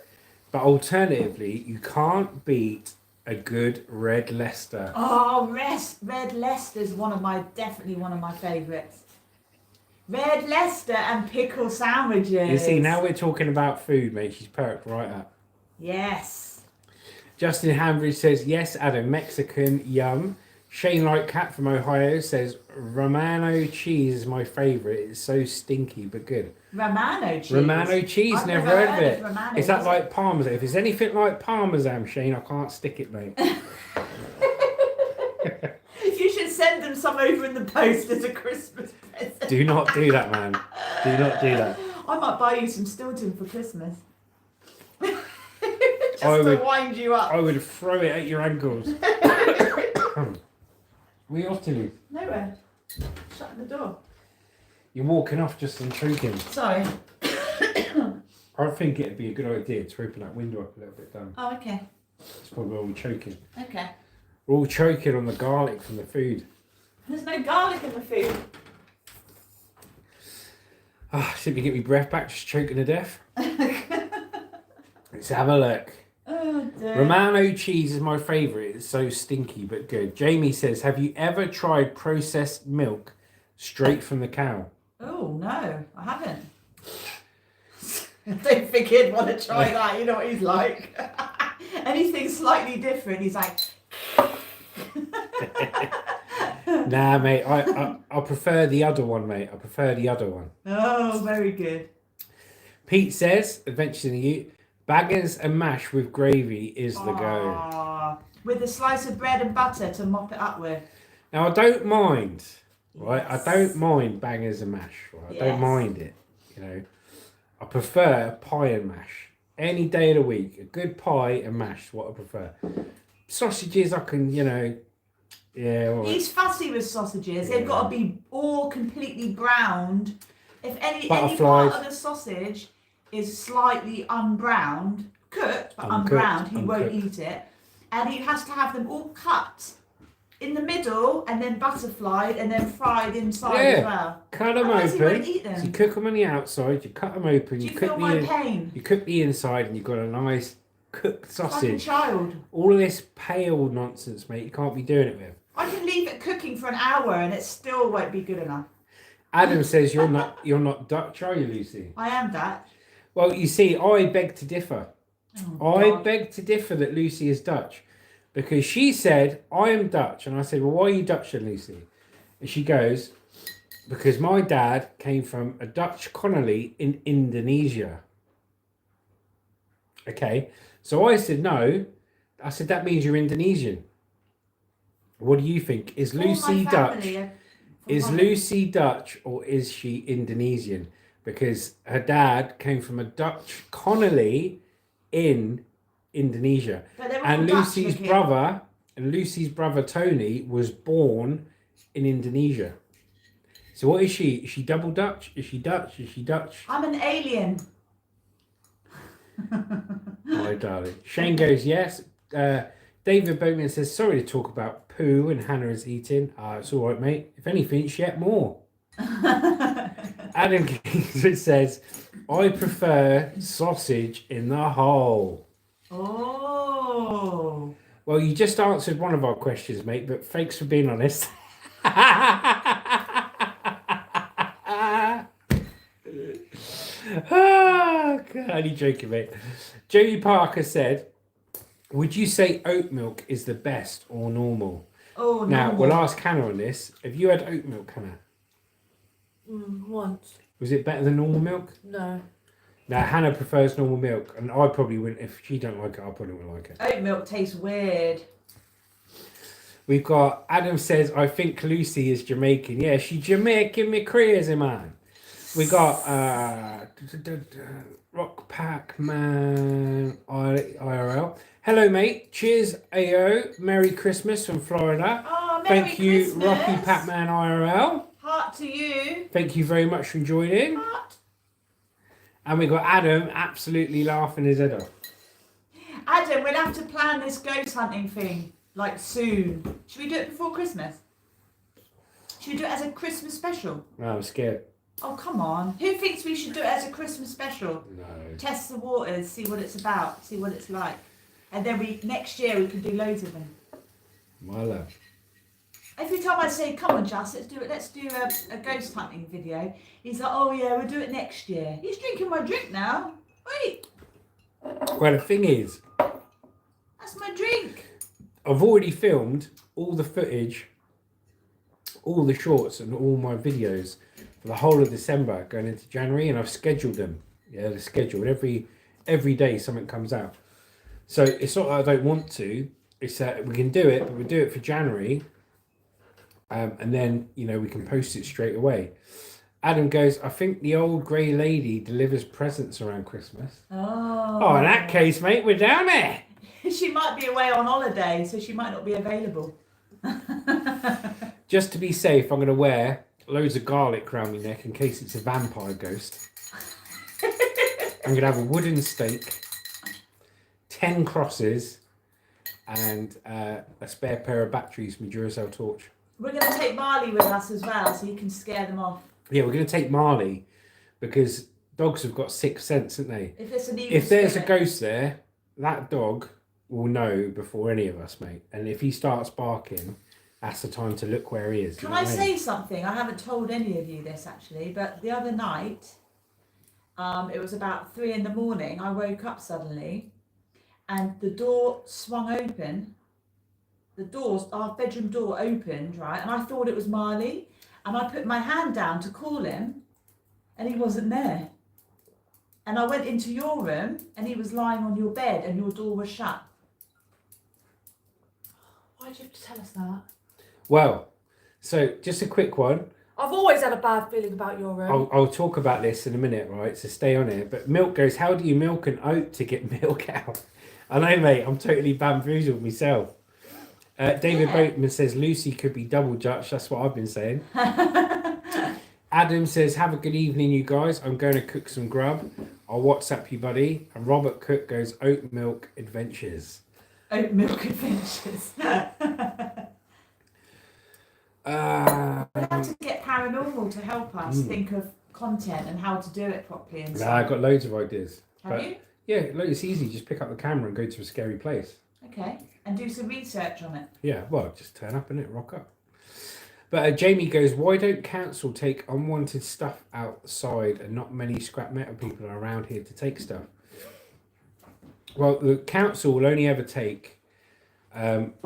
but alternatively, you can't beat a good red Leicester. Oh, Red Leicester's definitely one of my favourites. Red Leicester and pickle sandwiches. You see, now we're talking about food, mate. She's perked right up. Yes. Justin Hambridge says, yes, Adam, Mexican, yum. Shane Lightcat from Ohio says, Romano cheese is my favourite. It's so stinky, but good. Romano cheese. Romano cheese, I've never never heard of it. Romano. Is that like Parmesan? If it's anything like Parmesan, Shane, I can't stick it, mate. You should send them some over in the post as a Christmas present. Do not do that, man. Do not do that. I might buy you some Stilton for Christmas. Just I to would- wind you up. I would throw it at your ankles. Where you off to, Lou? Nowhere. Shut the door. You're walking off just on choking. Sorry. I think it'd be a good idea to open that window up a little bit, Dan. Oh, okay. It's probably all choking. Okay. We're all choking on the garlic from the food. There's no garlic in the food. Ah, see if you get me breath back, just choking to death. Let's have a look. Oh, dear. Romano cheese is my favourite. It's so stinky but good. Jamie says, have you ever tried processed milk straight from the cow? Oh, no, I haven't. I don't think he'd want to try that. You know what he's like. Anything slightly different, he's like... Nah, mate, I prefer the other one, mate. I prefer the other one. Oh, very good. Pete says, Adventures in the Ute, bangers and mash with gravy is the go. Ah, with a slice of bread and butter to mop it up with. Now, I don't mind, right? Yes. I don't mind bangers and mash, right? I Yes. don't mind it, you know. I prefer pie and mash. Any day of the week, a good pie and mash is what I prefer. Sausages, I can, you know, yeah. All right. He's fussy with sausages. They've got to be all completely browned. If any part Butterflies. of the sausage is slightly unbrowned, cooked but Uncooked, unbrowned, he won't uncooked. eat it. And he has to have them all cut in the middle and then butterflied and then fried inside Yeah. as well. Cut them Otherwise he won't open. eat So you them. cook them on the outside, you cut them open, Do you you cook feel my the pain? you cook the inside, and you've got a nice cooked Like a sausage. child. All of this pale nonsense, mate. You can't be doing it with. I can leave it cooking for an hour and it still won't be good enough. Adam says you're not Dutch, are you, Lucy? I am Dutch. Well, you see, I beg to differ. Oh, I God. beg to differ that Lucy is Dutch, because she said I am Dutch, and I said, well, why are you Dutch then, Lucy? And she goes, because my dad came from a Dutch colony in Indonesia. Okay, so I said no. I said that means you're Indonesian. What do you think? Is All my Lucy Dutch? family are from Is Holland. Lucy Dutch or is she Indonesian? Because her dad came from a Dutch colony in Indonesia. But they're all And Dutch Lucy's brother Tony was born in Indonesia. So what is she? Is she double Dutch? Is she Dutch? Is she Dutch? I'm an alien. My darling. Shane goes, yes. David Boatman says, sorry to talk about poo and Hannah is eating. It's all right, mate. If anything, she ate more. Adam Kingsford says, I prefer sausage in the hole. Oh. Well, you just answered one of our questions, mate, but thanks for being honest. Oh, God, only joking, mate. Jamie Parker said, would you say oat milk is the best or normal? Oh, Now, normal. we'll ask Hannah on this. Have you had oat milk, Hannah? Once. Was it better than normal milk? No. Now, Hannah prefers normal milk, and I probably wouldn't. If she don't like it, I probably wouldn't like it. Oat milk tastes weird. We've got Adam says, I think Lucy is Jamaican. Yeah, she Jamaican me crazy, man. We got Rock Pac Man IRL. Hello, mate. Cheers, AO. Merry Christmas from Florida. Oh, Merry Thank you, Christmas. Rocky Pac Man IRL. Heart to you. Thank you very much for joining. Heart. And we got Adam absolutely laughing his head off. Adam, we'll have to plan this ghost hunting thing, like, soon. Should we do it before Christmas? Should we do it as a Christmas special? No, I'm scared. Oh, come on. Who thinks we should do it as a Christmas special? No. Test the waters, see what it's about, see what it's like. And then next year we can do loads of them. My love. Every time I say, come on, Just, let's do a ghost hunting video, he's like, oh yeah, we'll do it next year. He's drinking my drink now. Wait, Well, the thing is, that's my drink. I've already filmed all the footage, all the shorts and all my videos for the whole of December going into January, and I've scheduled them. Yeah, they're scheduled. Every day something comes out. So it's not that I don't want to, it's that we can do it, but we'll do it for January. And then, you know, we can post it straight away. Adam goes, I think the old grey lady delivers presents around Christmas. Oh, in that case, mate, we're down there. She might be away on holiday, so she might not be available. Just to be safe, I'm going to wear loads of garlic around my neck in case it's a vampire ghost. I'm going to have a wooden stake, 10 crosses, and a spare pair of batteries from my Duracell torch. We're going to take Marley with us as well, so you can scare them off. Yeah, we're going to take Marley because dogs have got sixth sense, haven't they? If it's an evil If there's spirit. a ghost there, that dog will know before any of us, mate. And if he starts barking, that's the time to look where he is. Can I say something? I haven't told any of you this actually, but the other night, it was about 3 a.m. I woke up suddenly and the door swung open. Our bedroom door opened, right? And I thought it was Marley. And I put my hand down to call him and he wasn't there. And I went into your room and he was lying on your bed and your door was shut. Why'd you have to tell us that? Well, so just a quick one. I've always had a bad feeling about your room. I'll talk about this in a minute, right? So stay on it. But Milk goes, how do you milk an oat to get milk out? I know, mate. I'm totally bamboozled myself. David Boatman says Lucy could be double judged. That's what I've been saying. Adam says, have a good evening, you guys. I'm going to cook some grub. I'll WhatsApp you, buddy. And Robert Cook goes, oat milk adventures. Oat milk adventures. We have to get paranormal to help us think of content and how to do it properly. And Nah, I've got loads of ideas. Have you? Yeah, look, it's easy. Just pick up the camera and go to a scary place. Okay, and do some research on it. Yeah, well, just turn up, innit? Rock up. But Jamie goes, why don't council take unwanted stuff outside and not many scrap metal people are around here to take stuff? Well, the council will only ever take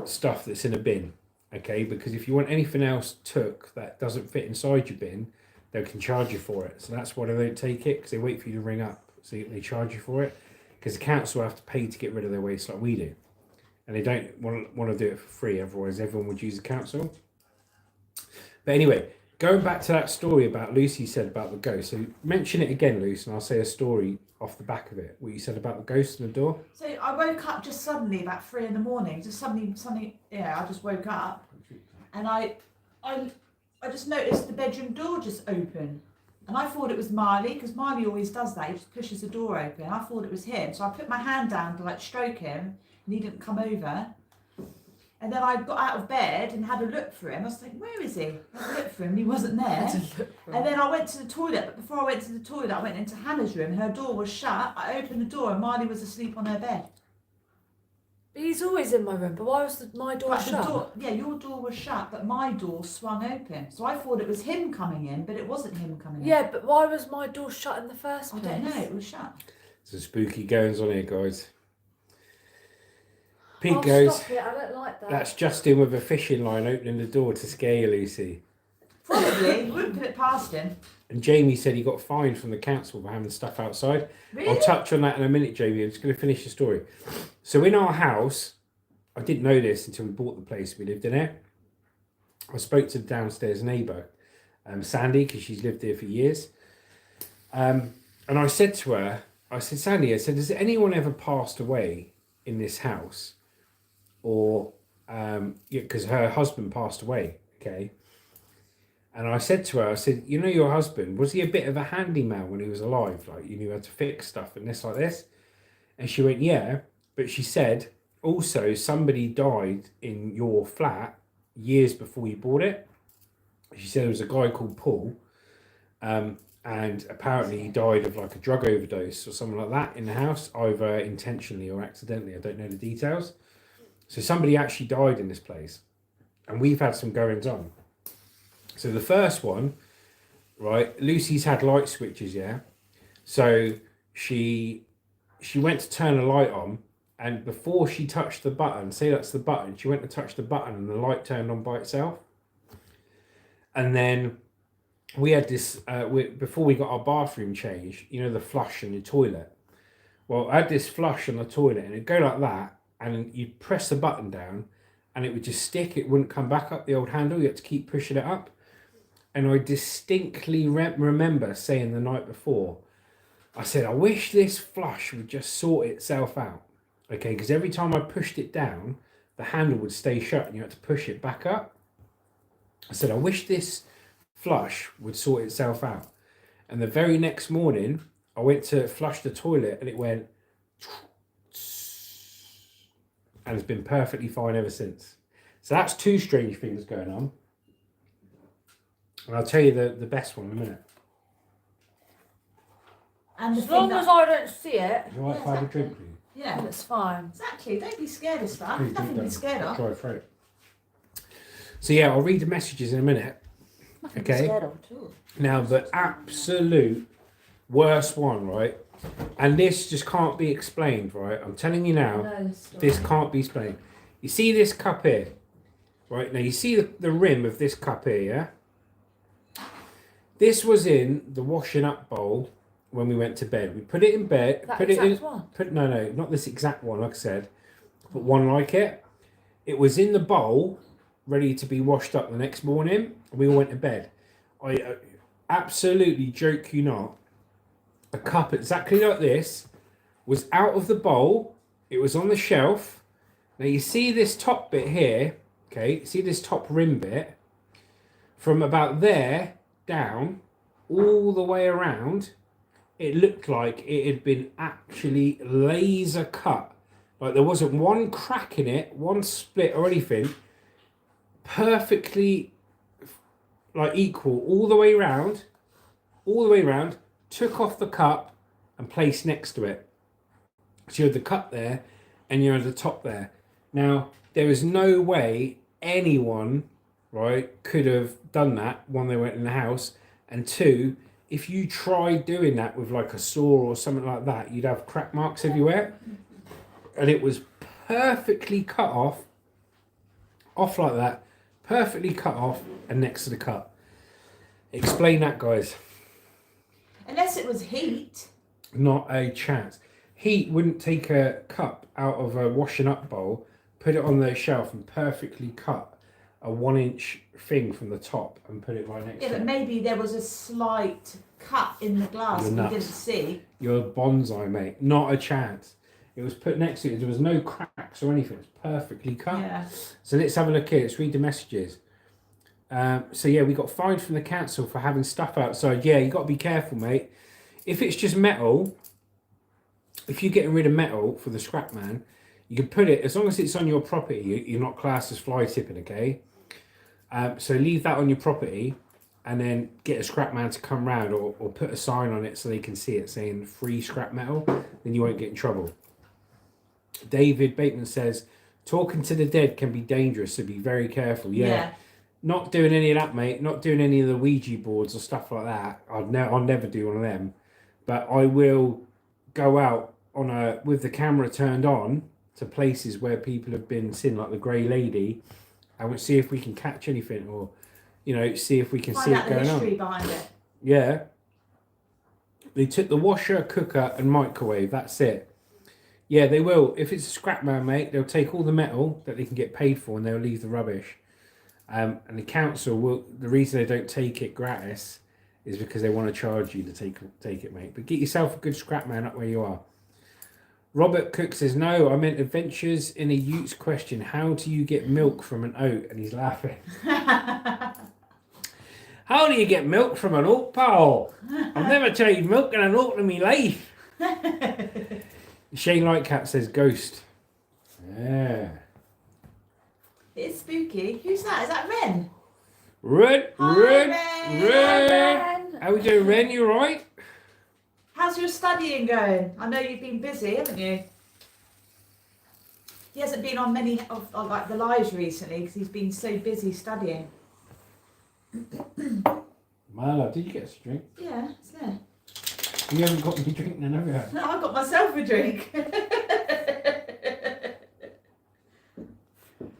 stuff that's in a bin, okay? Because if you want anything else took that doesn't fit inside your bin, they can charge you for it. So that's why they don't take it, because they wait for you to ring up. So they charge you for it, because the council have to pay to get rid of their waste like we do. And they don't want to do it for free, otherwise everyone would use the council. But anyway, going back to that story about Lucy said about the ghost. So mention it again, Luce, and I'll say a story off the back of it. What you said about the ghost in the door. So I woke up just suddenly about 3 a.m. Just suddenly, yeah, I just woke up, and I just noticed the bedroom door just open, and I thought it was Marley, because Marley always does that. He just pushes the door open. I thought it was him, so I put my hand down to like stroke him, and he didn't come over. And then I got out of bed and had a look for him. I was like, where is he? I had a look for him and he wasn't there. And then I went to the toilet, but before I went to the toilet, I went into Hannah's room. Her door was shut. I opened the door and Marley was asleep on her bed. He's always in my room, but why was my door But the shut? door, yeah, your door was shut, but my door swung open. So I thought it was him coming in, but it wasn't him coming in. Yeah, but why was my door shut in the first I place? don't know, it was shut. Some spooky goings on here, guys. Pete Oh, goes, stop it, I don't like that. that's Justin with a fishing line opening the door to scare you, Lucy. Probably, wouldn't put it past him. And Jamie said he got fined from the council for having stuff outside. Really? I'll touch on that in a minute, Jamie. I'm just going to finish the story. So in our house, I didn't know this until we bought the place we lived in it. I spoke to the downstairs neighbour, Sandy, because she's lived there for years. And I said to her, I said, Sandy, I said, has anyone ever passed away in this house? Or, because her husband passed away, okay? And I said to her, I said, you know your husband, was he a bit of a handyman when he was alive? Like, you knew how to fix stuff and this like this? And she went, yeah. But she said, also, somebody died in your flat years before you bought it. She said there was a guy called Paul, and apparently he died of like a drug overdose or something like that in the house, either intentionally or accidentally. I don't know the details. So somebody actually died in this place, and we've had some goings on. So the first one, right, Lucy's had light switches, yeah? So she went to turn a light on, and before she touched the button, say that's the button, she went to touch the button and the light turned on by itself. And then we had this, before we got our bathroom changed, you know, the flush in the toilet. Well, I had this flush on the toilet, and it'd go like that, and you'd press the button down, and it would just stick, it wouldn't come back up the old handle, you had to keep pushing it up. And I distinctly remember saying the night before, I said, I wish this flush would just sort itself out. Okay, because every time I pushed it down, the handle would stay shut and you had to push it back up. I said, I wish this flush would sort itself out. And the very next morning, I went to flush the toilet and it went, and it's been perfectly fine ever since. So that's two strange things going on. And I'll tell you the best one in a minute. And the As thing long that, as I don't see it, You want to have a drink, please? yeah, it's fine. exactly. Don't be scared of stuff. Please Nothing to be scared of. Try through. So yeah, I'll read the messages in a minute. Nothing to Okay. be scared of at all. Now the absolute worst one, right? And this just can't be explained, right? I'm telling you now, No, this can't be explained. You see this cup here, right? Now you see the rim of this cup here, yeah? This was in the washing up bowl when we went to bed. We put it in bed. That put it in. exact one? No, not this exact one. Like I said, but one like it. It was in the bowl, ready to be washed up the next morning. And we all went to bed. I absolutely joke you not. A cup exactly like this was out of the bowl. It was on the shelf. Now you see this top bit here. Okay, see this top rim bit from about there down all the way around. It looked like it had been actually laser cut. Like there wasn't one crack in it, one split or anything. Perfectly like equal all the way around. Took off the cup and placed next to it. So you had the cup there and you had the top there. Now, there is no way anyone, right, could have done that when they went in the house. And two, if you tried doing that with like a saw or something like that, you'd have crack marks everywhere. And it was perfectly cut off like that, perfectly cut off and next to the cup. Explain that, guys. Unless it was heat. Not a chance. Heat wouldn't take a cup out of a washing up bowl, put it on the shelf and perfectly cut a 1-inch thing from the top and put it right next Yeah, to but it. maybe there was a slight cut in the glass You're and you nuts. didn't see. You're a bonsai, mate. Not a chance. It was put next to it. There was no cracks or anything. It's perfectly cut. Yeah. So let's have a look here. Let's read the messages. So yeah, we got fined from the council for having stuff outside. Yeah, you got to be careful, mate. If it's just metal, if you're getting rid of metal for the scrap man, you can put it, as long as it's on your property, you're not classed as fly tipping, okay? So leave that on your property and then get a scrap man to come round or put a sign on it so they can see it saying free scrap metal, then you won't get in trouble. David Bateman says, talking to the dead can be dangerous, so be very careful. Yeah. Not doing any of that, mate. Not doing any of the Ouija boards or stuff like that. I'll never do one of them. But I will go out with the camera turned on to places where people have been seen, like the Grey Lady, and we'll see if we can catch anything, or see if we can see it going on. Find out the history behind it. Yeah. They took the washer, cooker, and microwave. That's it. Yeah, they will. If it's a scrap man, mate, they'll take all the metal that they can get paid for, and they'll leave the rubbish. And the council will. The reason they don't take it gratis is because they want to charge you to take it, mate. But get yourself a good scrap man up where you are. Robert Cook says, no, I meant adventures in a Utes question. How do you get milk from an oat? And he's laughing. How do you get milk from an oat, pal? I've never tried milk in an oat in my life. Shane Lightcap says, ghost. Yeah. It's spooky. Who's that? Is that Ren? Ren. Ren. How we doing, Ren? You alright? How's your studying going? I know you've been busy, haven't you? He hasn't been on many of like the lives recently because he's been so busy studying. My love, did you get us a drink? Yeah, it's there. You haven't got me a drink then, have you? No, I got myself a drink.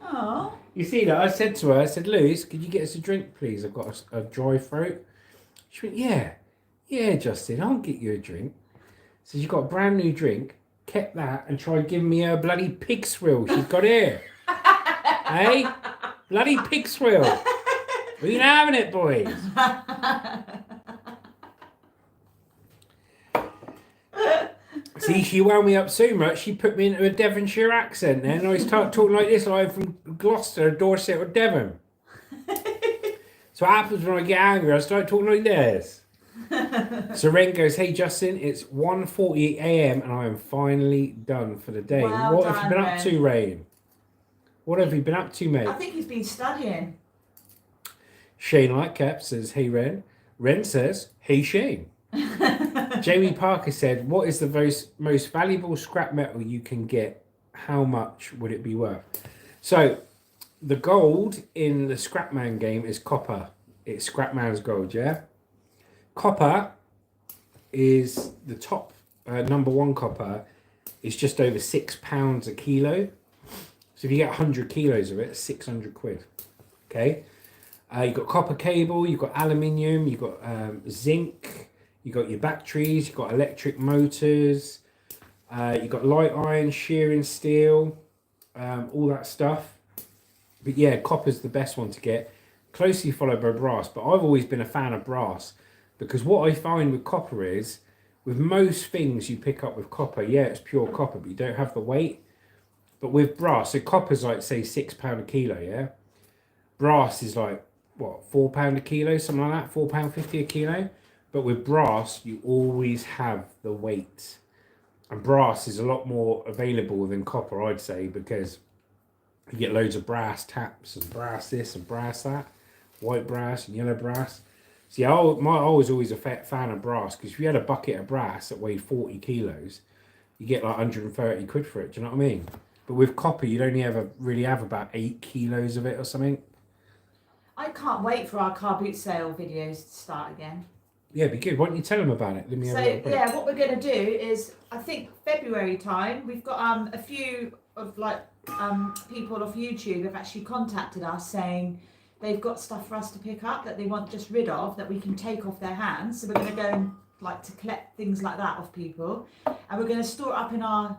Oh. You see that? I said to her, Louise, could you get us a drink, please? I've got a dry throat. She went, yeah, Justin, I'll get you a drink. So she got a brand new drink, kept that, and tried giving me her bloody pig swill she's got here. Hey? Bloody pig swill. We ain't having it, boys. See, she wound me up so much, she put me into a Devonshire accent then, and I started talking like this, like I'm from Gloucester, Dorset, or Devon. So what happens when I get angry, I start talking like this. So Ren goes, hey Justin, it's 1:40 a.m. and I am finally done for the day. Well what done, have you been up to, Ren? What have you been up to, mate? I think he's been studying. Shane Lightcap says, hey Ren. Ren says, hey Shane. Jamie Parker said, what is the most valuable scrap metal you can get? How much would it be worth? So, the gold in the Scrapman game is copper. It's Scrapman's gold, yeah? Copper is the top, number one copper is just over £6 a kilo. So if you get 100 kilos of it, it's 600 quid. Okay? You've got copper cable, you've got aluminium, you've got zinc, you've got your batteries, you've got electric motors, you've got light iron, shearing steel, all that stuff. But yeah, copper's the best one to get, closely followed by brass. But I've always been a fan of brass because what I find with copper is, with most things you pick up with copper, yeah, it's pure copper, but you don't have the weight. But with brass, so copper's like, say, £6 a kilo, yeah? Brass is like, what, £4 a kilo, something like that, £4.50 a kilo. But with brass, you always have the weight. And brass is a lot more available than copper, I'd say, because you get loads of brass taps and brass this and brass that, white brass and yellow brass. See, I was always a fan of brass, because if you had a bucket of brass that weighed 40 kilos, you get like 130 quid for it. Do you know what I mean? But with copper, you'd only ever really have about 8 kilos of it or something. I can't wait for our car boot sale videos to start again. Yeah, it'd be good. Why don't you tell them about it? Let me have a little break. Yeah, what we're going to do is, I think February time, we've got a few of people off YouTube have actually contacted us saying they've got stuff for us to pick up that they want just rid of, that we can take off their hands. So we're going to go and to collect things like that off people, and we're going to store it up in our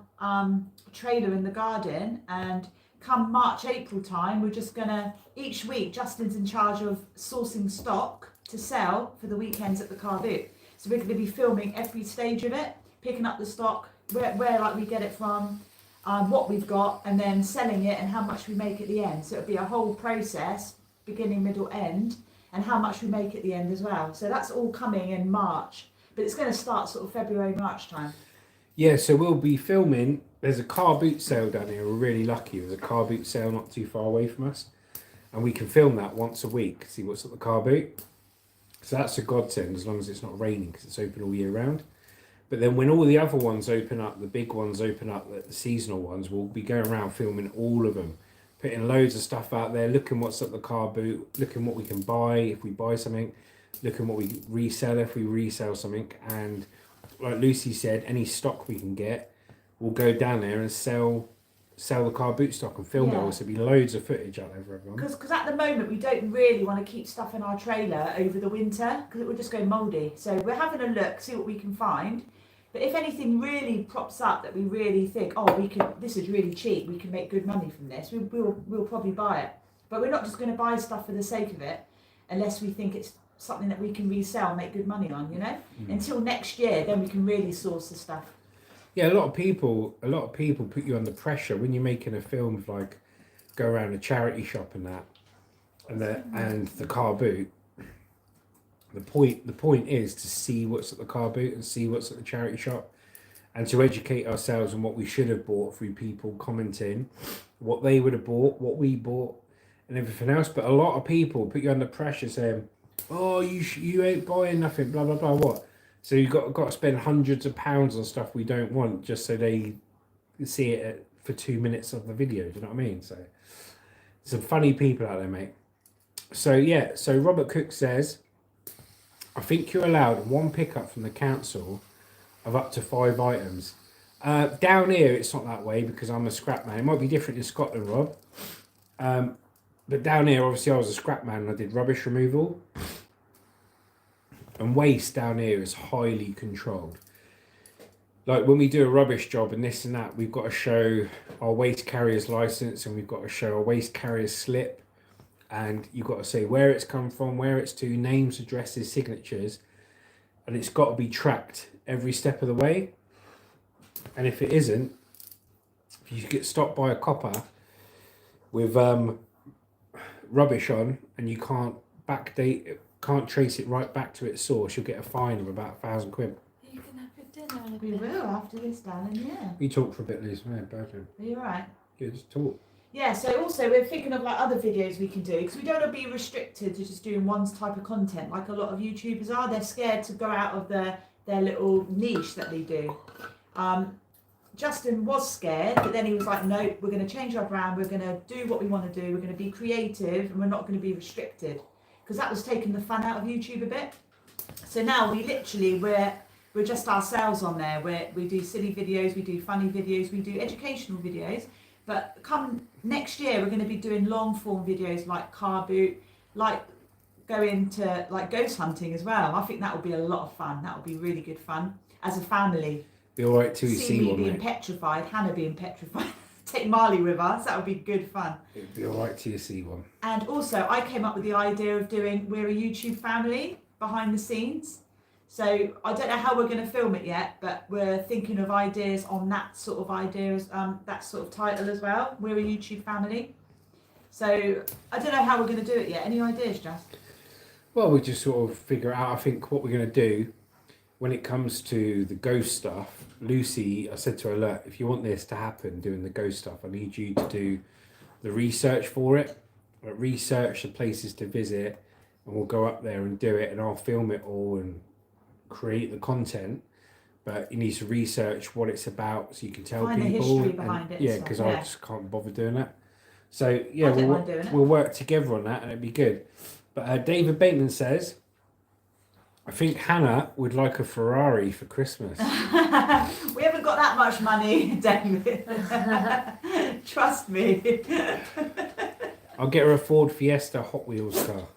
trailer in the garden. And come March, April time, we're just going to, each week, Justin's in charge of sourcing stock to sell for the weekends at the car boot. So we're going to be filming every stage of it, picking up the stock, where we get it from, what we've got, and then selling it and how much we make at the end. So it'll be a whole process, beginning, middle, end, and how much we make at the end as well. So that's all coming in March, but it's going to start sort of February, March time. Yeah, so we'll be filming. There's a car boot sale down here. We're really lucky. There's a car boot sale not too far away from us, and we can film that once a week, see what's at the car boot. So that's a godsend, as long as it's not raining, because it's open all year round. But then when all the other ones open up, the big ones open up, the seasonal ones, we'll be going around filming all of them, putting loads of stuff out there, looking what's at the car boot, looking what we can buy if we buy something, looking what we resell if we resell something. And like Lucy said, any stock we can get, we'll go down there and sell the car boot stock and film it all. So there'll be loads of footage out there for everyone. Because at the moment we don't really want to keep stuff in our trailer over the winter because it will just go mouldy. So we're having a look, see what we can find. But if anything really props up that we really think, oh, this is really cheap, we can make good money from this, we'll probably buy it. But we're not just going to buy stuff for the sake of it, unless we think it's something that we can resell, make good money on, you know. Until next year, then we can really source the stuff. Yeah, a lot of people put you under pressure when you're making a film, like go around a charity shop and that, and the car boot. The point is to see what's at the car boot and see what's at the charity shop, and to educate ourselves on what we should have bought through people commenting, what they would have bought, what we bought, and everything else. But a lot of people put you under pressure saying, "Oh, you ain't buying nothing," blah blah blah. What? So you got to spend hundreds of pounds on stuff we don't want just so they see it for 2 minutes of the video. Do you know what I mean? So some funny people out there, mate. So yeah. So Robert Cook says, I think you're allowed one pickup from the council of up to 5 items. Down here, it's not that way because I'm a scrap man. It might be different in Scotland, Rob. But down here, obviously, I was a scrap man and I did rubbish removal. And waste down here is highly controlled. Like when we do a rubbish job and this and that, we've got to show our waste carrier's license and we've got to show a waste carrier's slip. And you've got to say where it's come from, where it's to, names, addresses, signatures. And it's got to be tracked every step of the way. And if it isn't, if you get stopped by a copper with rubbish on and you can't backdate it, can't trace it right back to its source, you'll get a fine of about £1,000. You can have your dinner in a We bit. will after this, darling, yeah. We talked for a bit, Liz. Yeah, perfect. Are you alright? Yeah, just talk. Yeah, so also we're thinking of like other videos we can do because we don't want to be restricted to just doing one type of content like a lot of YouTubers are. They're scared to go out of their little niche that they do. Justin was scared, but then he was like, no, we're going to change our brand, we're going to do what we want to do, we're going to be creative and we're not going to be restricted. Because that was taking the fun out of YouTube a bit. So now we're just ourselves on there. We do silly videos, we do funny videos, we do educational videos. But come next year, we're going to be doing long form videos like car boot, like going to like ghost hunting as well. I think that will be a lot of fun. That will be really good fun as a family. Be all right till you see me one, being mate. petrified, Hannah being petrified. Take Marley with us. That would be good fun. It'll be all right till you see one. And also, I came up with the idea of doing we're a YouTube family behind the scenes. So I don't know how we're going to film it yet, but we're thinking of ideas on that sort of ideas, that sort of title as well. We're a YouTube family. So I don't know how we're going to do it yet. Any ideas, Jess? Well, we just sort of figure out, I think, what we're going to do when it comes to the ghost stuff. Lucy, I said to her, look, if you want this to happen, doing the ghost stuff, I need you to do the research for it. Research the places to visit, and we'll go up there and do it, and I'll film it all and create the content. But you need to research what it's about so you can tell Find people. the history behind it. Yeah, because I just can't bother doing that. So yeah, I don't mind doing it. we'll work together on that, and it'd be good. But David Bateman says, I think Hannah would like a Ferrari for Christmas. We haven't got that much money, David. Trust me. I'll get her a Ford Fiesta Hot Wheels car.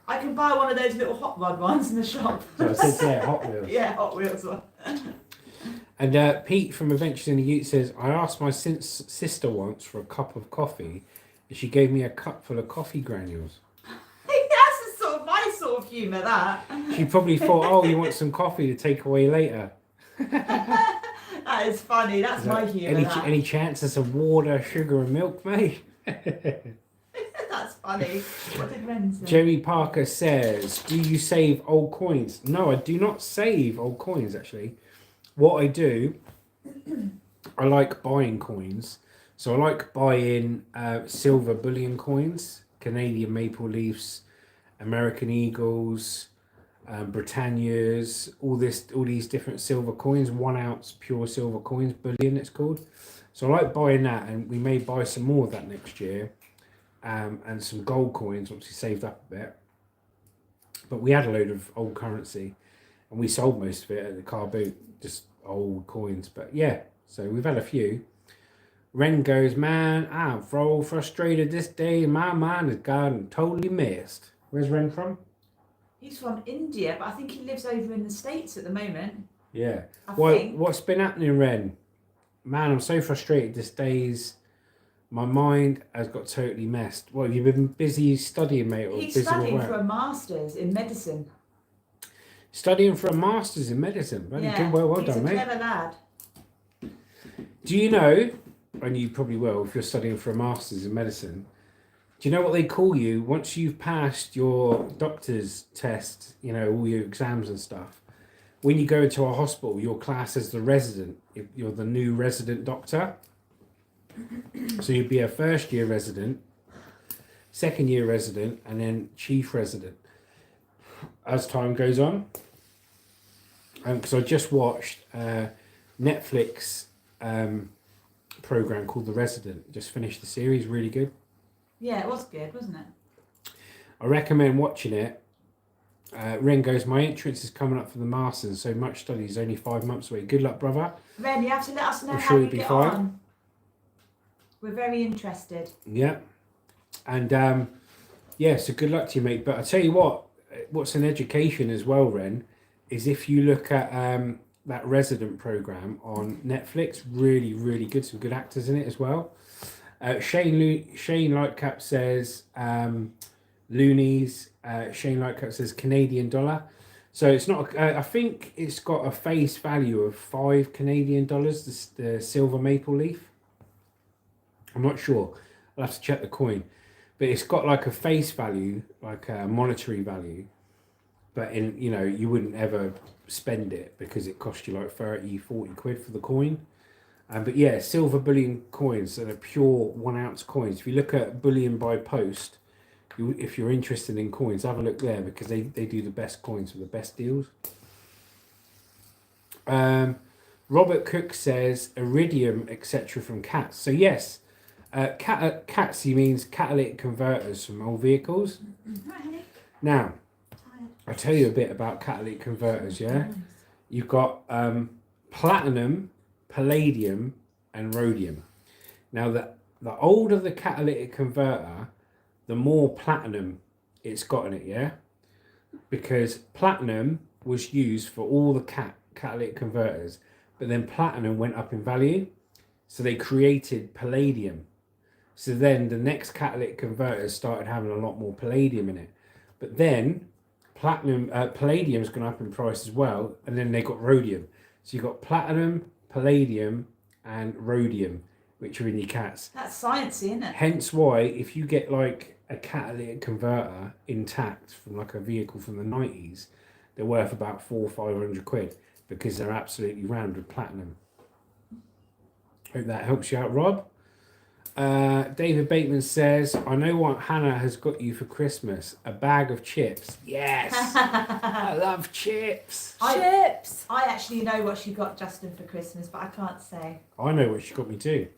I can buy one of those little hot rod ones in the shop. So I said, yeah, Hot Wheels. Yeah, Hot Wheels one. And Pete from Adventures in the Ute says, I asked my sister once for a cup of coffee, and she gave me a cup full of coffee granules. That's sort of my sort of humour, that. She probably thought, oh, you want some coffee to take away later. That is funny. That's my humour. Any chance of some water, sugar and milk, mate? That's funny. What did Ren say? Jerry Parker says, do you save old coins? No, I do not save old coins, actually. What I do, I like buying coins. So I like buying silver bullion coins, Canadian maple leafs, American eagles, Britannias, all these different silver coins, 1 ounce pure silver coins, bullion it's called. So I like buying that, and we may buy some more of that next year, and some gold coins once we saved up a bit. But we had a load of old currency, and we sold most of it at the car boot, just old coins. But yeah, so we've had a few. Ren goes, man, I'm so frustrated this day. My mind has gotten totally messed. Where's Ren from? He's from India, but I think he lives over in the States at the moment. Yeah. I think. What's been happening, Ren? Man, I'm so frustrated this days. My mind has got totally messed. What, have you been busy studying, mate, or He's busy studying with for work? a master's in medicine. Studying for a master's in medicine. Very good. Well he's done, a mate. clever lad. Do you know, and you probably will if you're studying for a master's in medicine, do you know what they call you once you've passed your doctor's test, you know, all your exams and stuff? When you go into a hospital, you're classed as the resident. You're the new resident doctor. So you'd be a first year resident, second year resident, and then chief resident as time goes on. Because I just watched a Netflix program called The Resident. Just finished the series, really good. Yeah, it was good, wasn't it? I recommend watching it. Ren goes, my entrance is coming up for the Masters, so much study is only 5 months away. Good luck, brother. Ren, you have to let us know I'm how sure you you'll be get fine. on. We're very interested. Yeah. And yeah, so good luck to you, mate. But I tell you what's an education as well, Ren, is if you look at that Resident program on Netflix, really, really good. Some good actors in it as well. Shane Lightcap says loonies. Shane Lightcap says Canadian dollar. So it's not. I think it's got a face value of $5 Canadian. The silver maple leaf. I'm not sure. I'll have to check the coin, but it's got like a face value, like a monetary value. But you wouldn't ever spend it because it cost you like 30, 40 quid for the coin. But yeah, silver bullion coins that are pure 1 ounce coins. If you look at bullion by post, if you're interested in coins, have a look there because they do the best coins for the best deals. Robert Cook says iridium, etc. from cats. So yes, cats, he means catalytic converters from old vehicles. Right, honey. Now, Tired. I'll tell you a bit about catalytic converters, yeah? You've got platinum, palladium, and rhodium. Now, the older the catalytic converter, the more platinum it's got in it, yeah? Because platinum was used for all the catalytic converters, but then platinum went up in value, so they created palladium. So then the next catalytic converters started having a lot more palladium in it. But then palladium's gone up in price as well, and then they got rhodium. So you've got platinum, palladium, and rhodium, which are in your cats. That's sciencey, isn't it? Hence why, if you get like a catalytic converter intact from like a vehicle from the 90s, they're worth about 400 or 500 quid because they're absolutely round with platinum. Hope that helps you out, Rob. David Bateman says, I know what Hannah has got you for Christmas. A bag of chips. Yes. I love chips. Chips! I actually know what she got Justin for Christmas, but I can't say. I know what she got me too.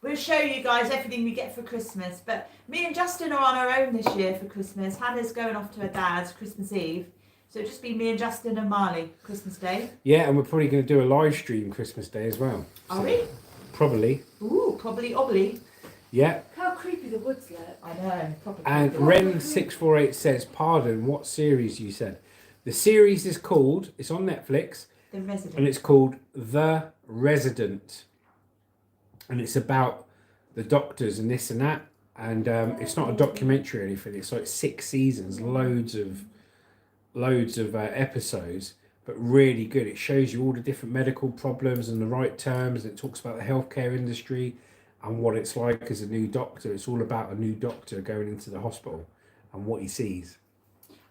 We'll show you guys everything we get for Christmas. But me and Justin are on our own this year for Christmas. Hannah's going off to her dad's Christmas Eve. So it'll just be me and Justin and Marley Christmas Day. Yeah, and we're probably going to do a live stream Christmas Day as well. Are we? Probably. Ooh, probably obbly. Yeah. How creepy the woods look. I know. Probably. And Ren648 says, pardon, what series you said? The series is called, it's on Netflix, The Resident. and it's called The Resident. And it's about the doctors and this and that. And it's not a documentary or anything. It's like 6 seasons, loads of episodes, but really good. It shows you all the different medical problems and the right terms. It talks about the healthcare industry and what it's like as a new doctor. It's all about a new doctor going into the hospital and what he sees.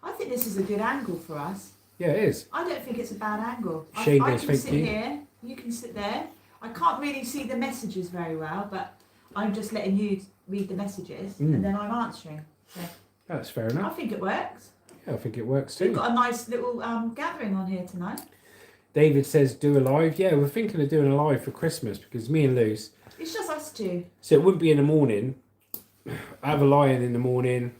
I think this is a good angle for us. Yeah, it is. I don't think it's a bad angle. Shane I goes, can thank sit you. here, you can sit there. I can't really see the messages very well, but I'm just letting you read the messages and then I'm answering. So That's fair I enough. think it works. I think it works We've too. got a nice little gathering on here tonight. David says do a live. Yeah, we're thinking of doing a live for Christmas because me and Luce. It's just us two. So it wouldn't be in the morning. Have a lie-in in the morning.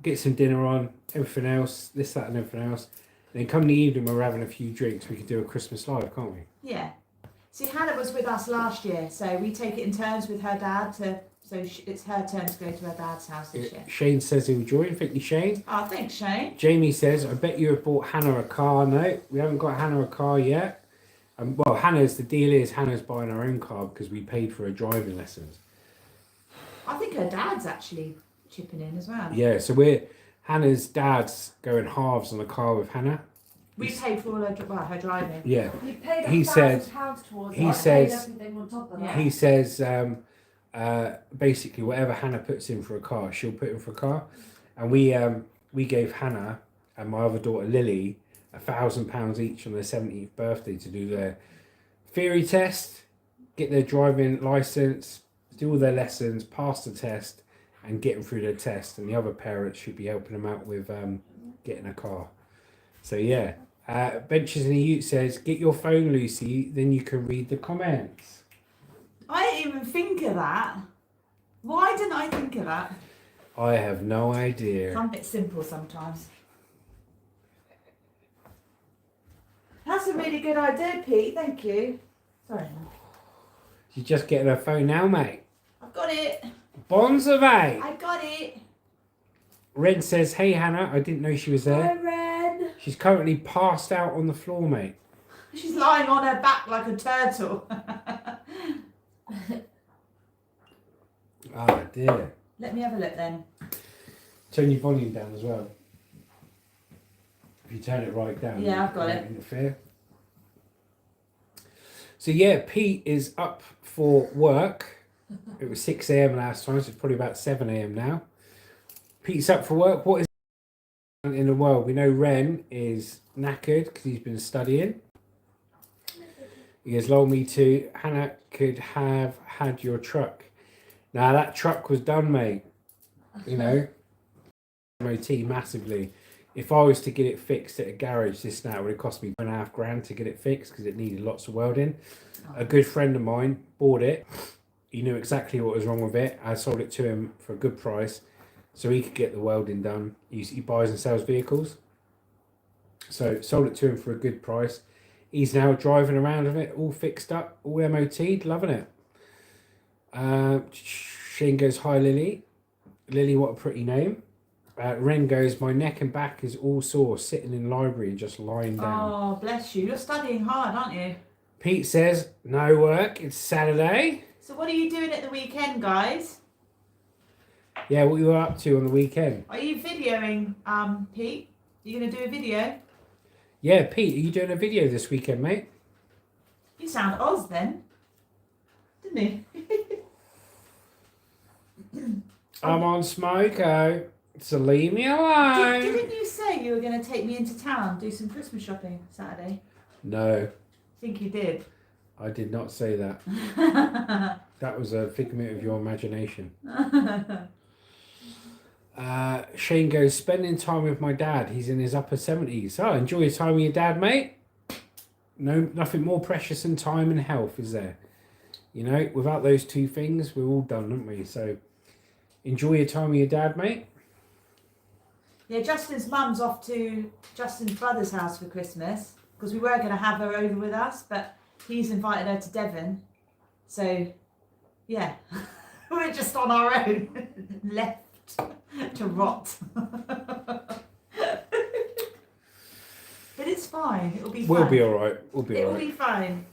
Get some dinner on. Everything else, this, that, and everything else. And then come in the evening, we're having a few drinks. We could do a Christmas live, can't we? Yeah. See, Hannah was with us last year, so we take it in turns with her dad. It's her turn to go to her dad's house this year. Shane says he'll join. Thank you, Shane. Oh, thanks, Shane. Jamie says, I bet you have bought Hannah a car. No, we haven't got Hannah a car yet. Well, the deal is Hannah's buying her own car because we paid for her driving lessons. I think her dad's actually chipping in as well. Yeah, so Hannah's dad's going halves on the car with Hannah. We paid for all her driving. Yeah. You paid He said- £1,000 towards he it. I says- paid everything on top of Yeah. that. He says, basically, whatever Hannah puts in for a car, she'll put in for a car. And we gave Hannah and my other daughter Lily £1,000 each on their 17th birthday to do their theory test, get their driving license, do all their lessons, pass the test, and get them through their test. And the other parents should be helping them out with getting a car. So yeah, Benches in the Ute says, "Get your phone, Lucy, then you can read the comments." I didn't even think of that. Why didn't I think of that? I have no idea. I'm a bit simple sometimes. That's a really good idea, Pete. Thank you. Sorry. She's just getting her phone now, mate. I've got it. Bonza, mate. I got it. Ren says, "Hey Hannah, I didn't know she was there. Hi, Ren. She's currently passed out on the floor, mate." She's lying on her back like a turtle. Oh dear. Let me have a look then. Turn your volume down as well. If you turn it right down. Yeah, I've got won't it. interfere. So yeah, Pete is up for work. It was 6 a.m. last time, so it's probably about 7 a.m. now. Pete's up for work. What is in the world? We know Ren is knackered because he's been studying. He goes, "Lol, me too. Hannah could have had your truck." Now that truck was done, mate. You know, MOT massively. If I was to get it fixed at a garage, this now would have cost me £2.5 to get it fixed because it needed lots of welding. A good friend of mine bought it. He knew exactly what was wrong with it. I sold it to him for a good price, so he could get the welding done. He buys and sells vehicles, so sold it to him for a good price. He's now driving around with it, all fixed up, all MOT'd, loving it. Shane goes, "Hi Lily." Lily, what a pretty name. Ren goes, "My neck and back is all sore, sitting in library and just lying down." Oh, bless you. You're studying hard, aren't you? Pete says, "No work, it's Saturday." So what are you doing at the weekend, guys? Yeah, what you were up to on the weekend? Are you videoing, Pete? Are you going to do a video? Yeah, Pete, are you doing a video this weekend, mate? You sound Oz then. Didn't he? I'm on Smoko, so leave me alone. Didn't you say you were going to take me into town, do some Christmas shopping Saturday? No, I think you did. I did not say that. That was a figment of your imagination. Shane goes, "Spending time with my dad. He's in his upper 70s. Oh, enjoy your time with your dad, mate. No, nothing more precious than time and health, is there? You know, without those two things, we're all done, aren't we? So enjoy your time with your dad, mate." Yeah, Justin's mum's off to Justin's brother's house for Christmas because we were going to have her over with us, but he's invited her to Devon. So, yeah, we're just on our own, left to rot. But it's fine. It'll be fine. We'll be all right. We'll be all It'll right. be fine.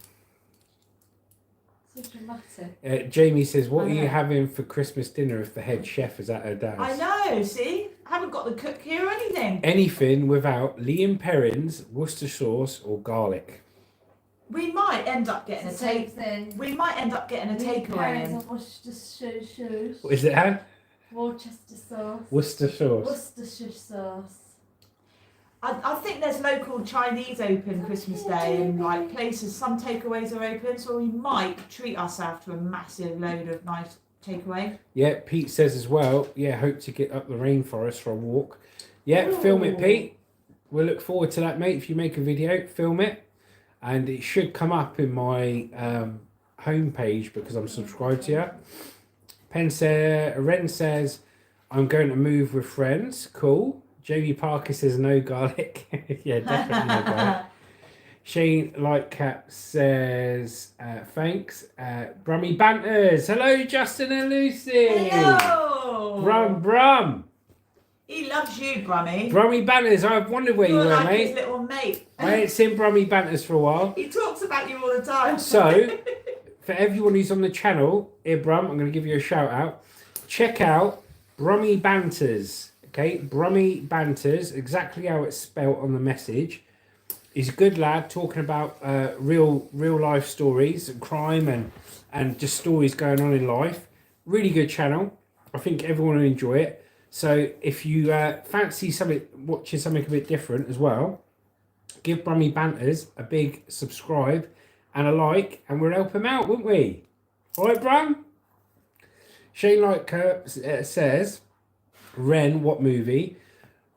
So dramatic. Jamie says, "What I are you know. having for Christmas dinner if the head chef is at her dad's?" I know, see? I haven't got the cook here or anything. Anything without Liam Perrins, Worcester sauce, or garlic. We might end up getting a It's the same take. thing. We might end up getting a takeaway in. Of Worcestershire sauce. What is it, Anne? Worcester sauce. Worcester sauce. Worcestershire sauce. I think there's local Chinese open Christmas Day and like places, some takeaways are open, so we might treat ourselves to a massive load of nice takeaway. Yeah, Pete says as well, yeah, hope to get up the rainforest for a walk. Yeah, film it, Ooh. Pete. We'll look forward to that, mate. If you make a video, film it. And it should come up in my homepage because I'm subscribed to you. Ren says, I'm going to move with friends. Cool. Jamie Parker says, no garlic. Yeah, definitely no garlic. Shane Lightcap says, thanks. Brummy Banters. Hello, Justin and Lucy. Hello. Brum. He loves you, Brummy. Brummy Banters. I've wondered where you You're were, like mate. his little mate. I ain't seen Brummy Banters for a while. He talks about you all the time. So, for everyone who's on the channel, here, Brum, I'm going to give you a shout out. Check out Brummy Banters. Okay, Brummy Banters, exactly how it's spelt on the message. He's a good lad talking about real life stories and crime and just stories going on in life. Really good channel. I think everyone will enjoy it. So if you fancy watching something a bit different as well, give Brummy Banters a big subscribe and a like, and we'll help him out, won't we? All right, Brum? Shane Lightcap says, Ren, what movie?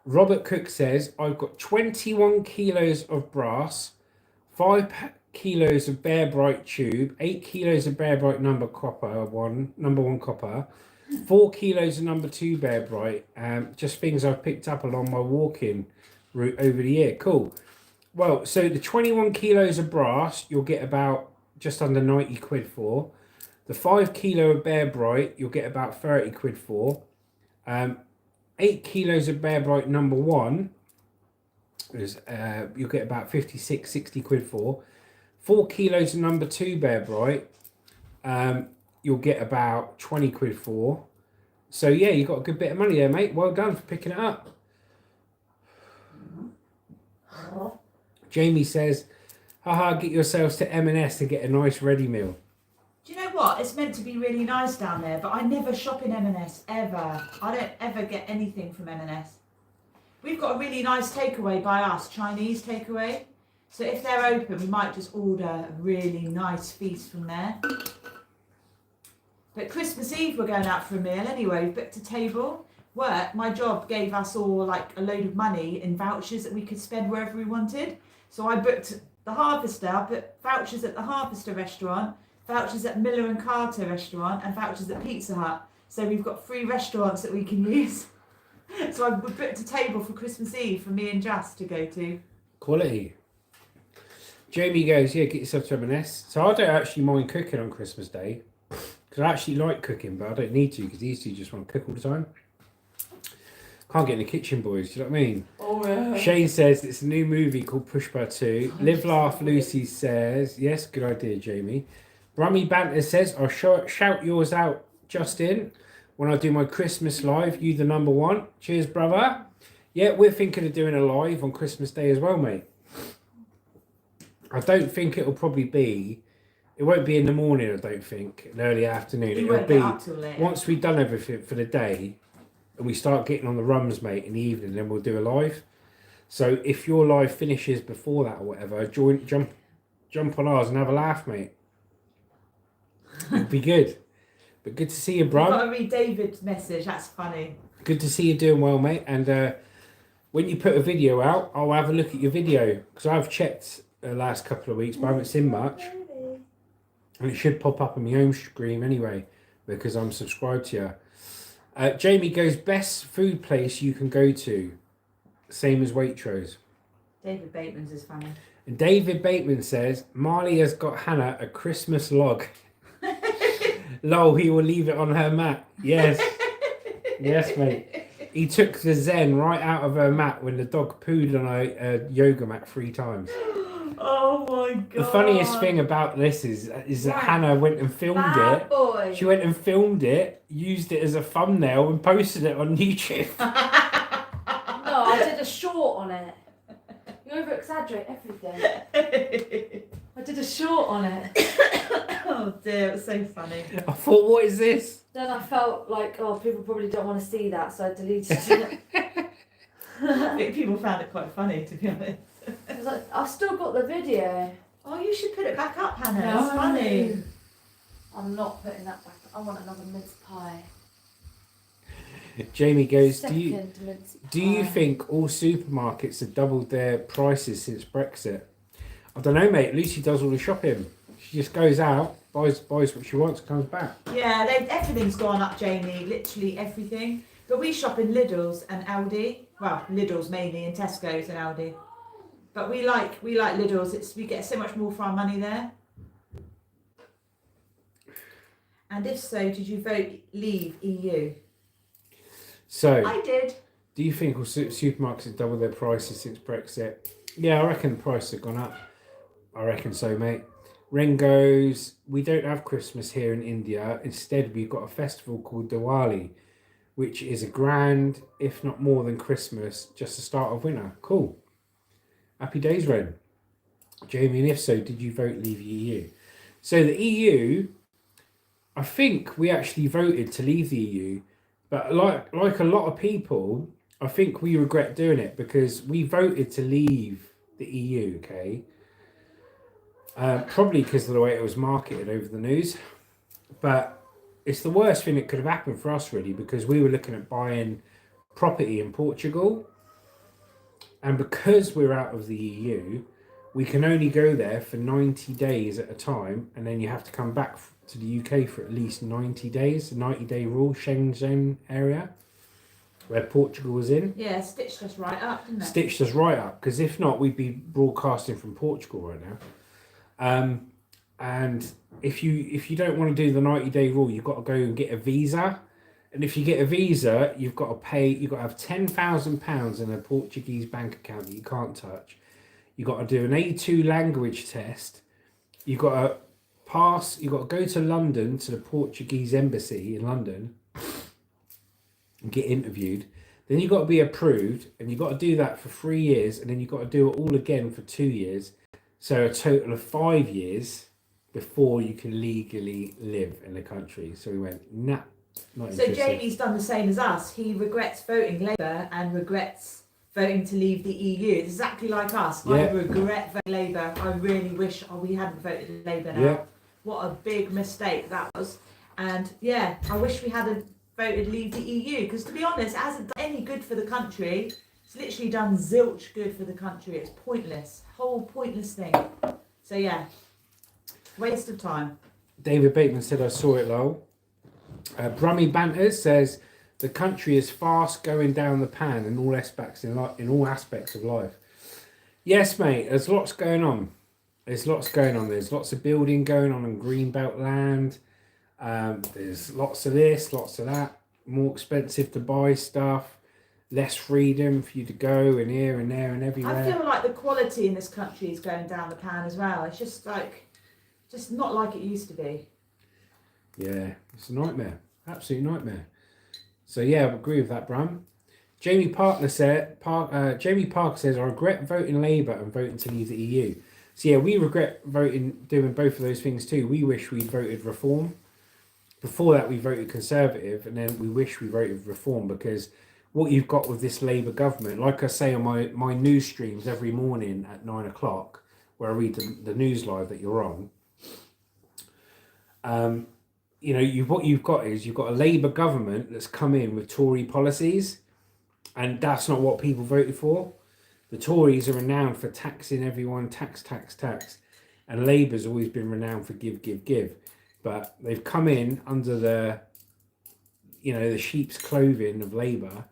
Robert Cook says, I've got 21 kilos of brass, 5 kilos of Bear Bright tube, 8 kilos of Bear Bright number one copper, 4 kilos of number 2 Bear Bright. Just things I've picked up along my walking route over the year. Cool. Well, so the 21 kilos of brass, you'll get about just under 90 quid for. The 5 kilo of Bear Bright, you'll get about 30 quid for. 8 kilos of Bear Bright number 1 is you'll get about 56, 60 quid for. 4 kilos of number 2 Bear Bright, you'll get about 20 quid for. So yeah, you got a good bit of money there, mate. Well done for picking it up. Jamie says, haha, get yourselves to M&S to get a nice ready meal. Do you know what? It's meant to be really nice down there, but I never shop in M&S, ever. I don't ever get anything from M&S. We've got a really nice takeaway by us, Chinese takeaway. So if they're open, we might just order a really nice feast from there. But Christmas Eve, we're going out for a meal anyway. We've booked a table. Work, my job gave us all like a load of money in vouchers that we could spend wherever we wanted. So I booked the Harvester, put vouchers at the Harvester restaurant, vouchers at Miller and Carter restaurant, and vouchers at Pizza Hut. So we've got 3 restaurants that we can use. So I've booked a table for Christmas Eve for me and Jas to go to. Quality. Jamie goes, yeah, get yourself to M&S. So I don't actually mind cooking on Christmas Day. Because I actually like cooking, but I don't need to because these two just want to cook all the time. Can't get in the kitchen, boys. Do you know what I mean? Oh, yeah. Shane says it's a new movie called Pushpa 2. Live Laugh Lucy says, yes, good idea, Jamie. Brummy Banter says, I'll shout yours out, Justin, when I do my Christmas live. You the number 1. Cheers, brother. Yeah, we're thinking of doing a live on Christmas Day as well, mate. I don't think it won't be in the morning, I don't think, in the early afternoon. It'll be once we've done everything for the day and we start getting on the rums, mate, in the evening, then we'll do a live. So if your live finishes before that or whatever, jump on ours and have a laugh, mate. It'd be good. But good to see you, bro. I've got to read David's message, that's funny. Good to see you doing well, mate. And when you put a video out, I'll have a look at your video. Because I've checked the last couple of weeks, but I haven't seen much. And it should pop up on my home screen anyway, because I'm subscribed to you. Jamie goes, best food place you can go to. Same as Waitrose. David Bateman's is funny. And David Bateman says, Marley has got Hannah a Christmas log. Lol, he will leave it on her mat. Yes. Yes, mate. He took the zen right out of her mat when the dog pooed on a yoga mat 3 times. Oh my god. The funniest thing about this is that Hannah went and filmed it. Boy. She went and filmed it, used it as a thumbnail and posted it on YouTube. No, I did a short on it. You over-exaggerate everything. I did a short on it. Oh dear, it was so funny. I thought, what is this? Then I felt like, oh, people probably don't want to see that, so I deleted it. I think people found it quite funny, to be honest. I was like, I've still got the video. Oh, you should put it back up, Hannah. No. It's funny. I'm not putting that back up. I want another mince pie. Jamie goes, Second mince do you pie. think all supermarkets have doubled their prices since Brexit? I don't know, mate. Lucy does all the shopping. She just goes out, buys what she wants, comes back. Yeah, everything's gone up, Jamie. Literally everything. But we shop in Lidl's and Aldi. Well, Lidl's mainly, and Tesco's and Aldi. But we like Lidl's. We get so much more for our money there. And if so, did you vote leave EU? So, I did. do you think all supermarkets have doubled their prices since Brexit? Yeah, I reckon the prices have gone up. I reckon so, mate. Ren goes, we don't have Christmas here in India. Instead, we've got a festival called Diwali, which is a grand, if not more than Christmas, just the start of winter. Cool. Happy days, Ren. Jamie, and if so, did you vote leave EU? So the EU, I think we actually voted to leave the EU, but like a lot of people, I think we regret doing it because we voted to leave the EU, okay? Probably because of the way it was marketed over the news. But it's the worst thing that could have happened for us, really, because we were looking at buying property in Portugal. And because we're out of the EU, we can only go there for 90 days at a time. And then you have to come back to the UK for at least 90 days, the 90-day rule, Schengen area, where Portugal was in. Yeah, stitched us right up, didn't it? Stitched us right up, because if not, we'd be broadcasting from Portugal right now. And if you don't want to do the 90-day rule, you've got to go and get a visa. And if you get a visa, you've got to have £10,000 in a Portuguese bank account that you can't touch. You've got to do an A2 language test. You've got to go to London, to the Portuguese embassy in London, and get interviewed. Then you've got to be approved, and you've got to do that for 3 years, and then you've got to do it all again for 2 years. So a total of 5 years before you can legally live in the country. So we went, nah, not So interested. Jamie's done the same as us. He regrets voting Labour and regrets voting to leave the EU. It's exactly like us. Yeah. I regret voting Labour. I really wish we hadn't voted Labour now. Yeah. What a big mistake that was. And yeah, I wish we hadn't voted leave the EU, because to be honest, it hasn't done any good for the country. It's literally done zilch good for the country. It's pointless. Whole pointless thing. So yeah, waste of time. David Bateman said, I saw it, lol. Brummy Banters says, the country is fast going down the pan in all aspects of life. Yes, mate, there's lots going on. There's lots of building going on greenbelt land. There's lots of this, lots of that. More expensive to buy stuff. Less freedom for you to go and here and there and everywhere. I feel like the quality in this country is going down the pan as well. It's just not like it used to be. Yeah, it's a nightmare. Absolute nightmare. So yeah, I agree with that, Bram. Jamie Parker says, I regret voting Labour and voting to leave the EU. So yeah, we regret doing both of those things too. We wish we'd voted Reform. Before that, we voted Conservative, and then we wish we voted Reform, because what you've got with this Labour government, like I say on my news streams every morning at 9 o'clock, where I read the news live that you're on, what you've got a Labour government that's come in with Tory policies, and that's not what people voted for. The Tories are renowned for taxing everyone, tax, and Labour's always been renowned for give. But they've come in under the sheep's clothing of Labour,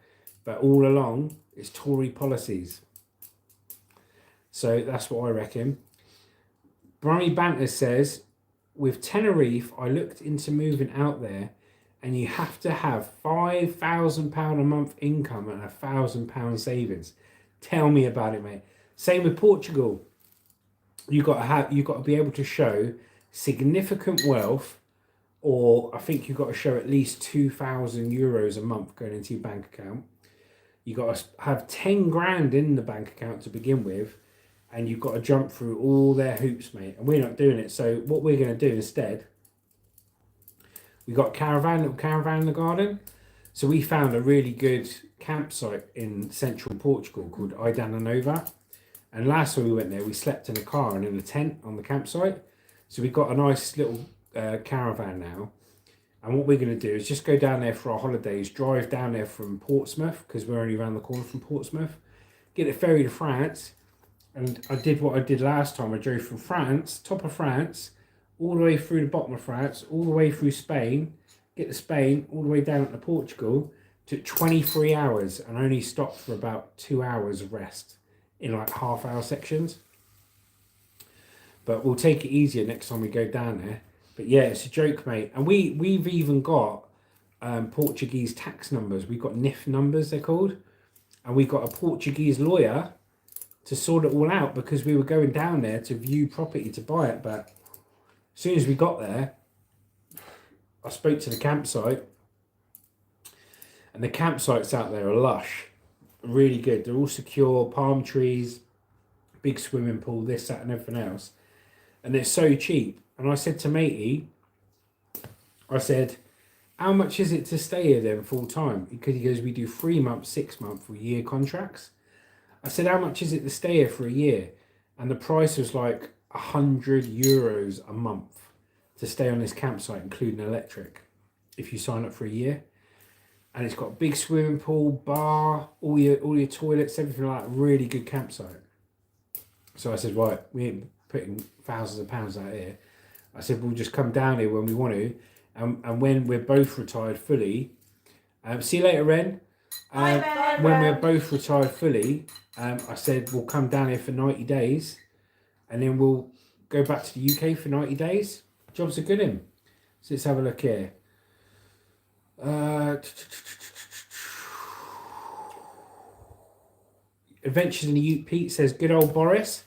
but all along it's Tory policies. So that's what I reckon. Brummy Banter says, with Tenerife, I looked into moving out there, and you have to have £5,000 a month income and £1,000 savings. Tell me about it, mate. Same with Portugal. You've got to be able to show significant wealth, or I think you've got to show at least €2,000 a month going into your bank account. You've got to have 10 grand in the bank account to begin with, and you've got to jump through all their hoops, mate. And we're not doing it. So what we're going to do instead, we got a little caravan in the garden. So we found a really good campsite in central Portugal called Idana Nova. And last time we went there, we slept in a car and in a tent on the campsite. So we've got a nice little caravan now. And what we're going to do is just go down there for our holidays, drive down there from Portsmouth, because we're only around the corner from Portsmouth, get a ferry to France. And I did what I did last time. I drove from France, top of France, all the way through the bottom of France, all the way through Spain, get to Spain, all the way down to Portugal. Took 23 hours and only stopped for about 2 hours of rest in like half-hour sections. But we'll take it easier next time we go down there. But yeah, it's a joke, mate. And we've even got Portuguese tax numbers. We've got NIF numbers, they're called. And we got a Portuguese lawyer to sort it all out, because we were going down there to view property to buy it. But as soon as we got there, I spoke to the campsite, and the campsites out there are lush, really good. They're all secure, palm trees, big swimming pool, this, that, and everything else. And they're so cheap. And I said to matey, I said, how much is it to stay here then full time? Because he goes, we do 3 month, 6 month, or year contracts. I said, how much is it to stay here for a year? And the price was like €100 a month to stay on this campsite, including electric, if you sign up for a year. And it's got a big swimming pool, bar, all your toilets, everything like that. Really good campsite. So I said, right, we ain't putting thousands of pounds out here. I said, we'll just come down here when we want to. And when we're both retired fully, see you later, Ren. Bye, when we're both retired fully, I said, we'll come down here for 90 days. And then we'll go back to the UK for 90 days. Jobs are good in. So let's have a look here. Adventures in the Ute. Pete says, good old Boris.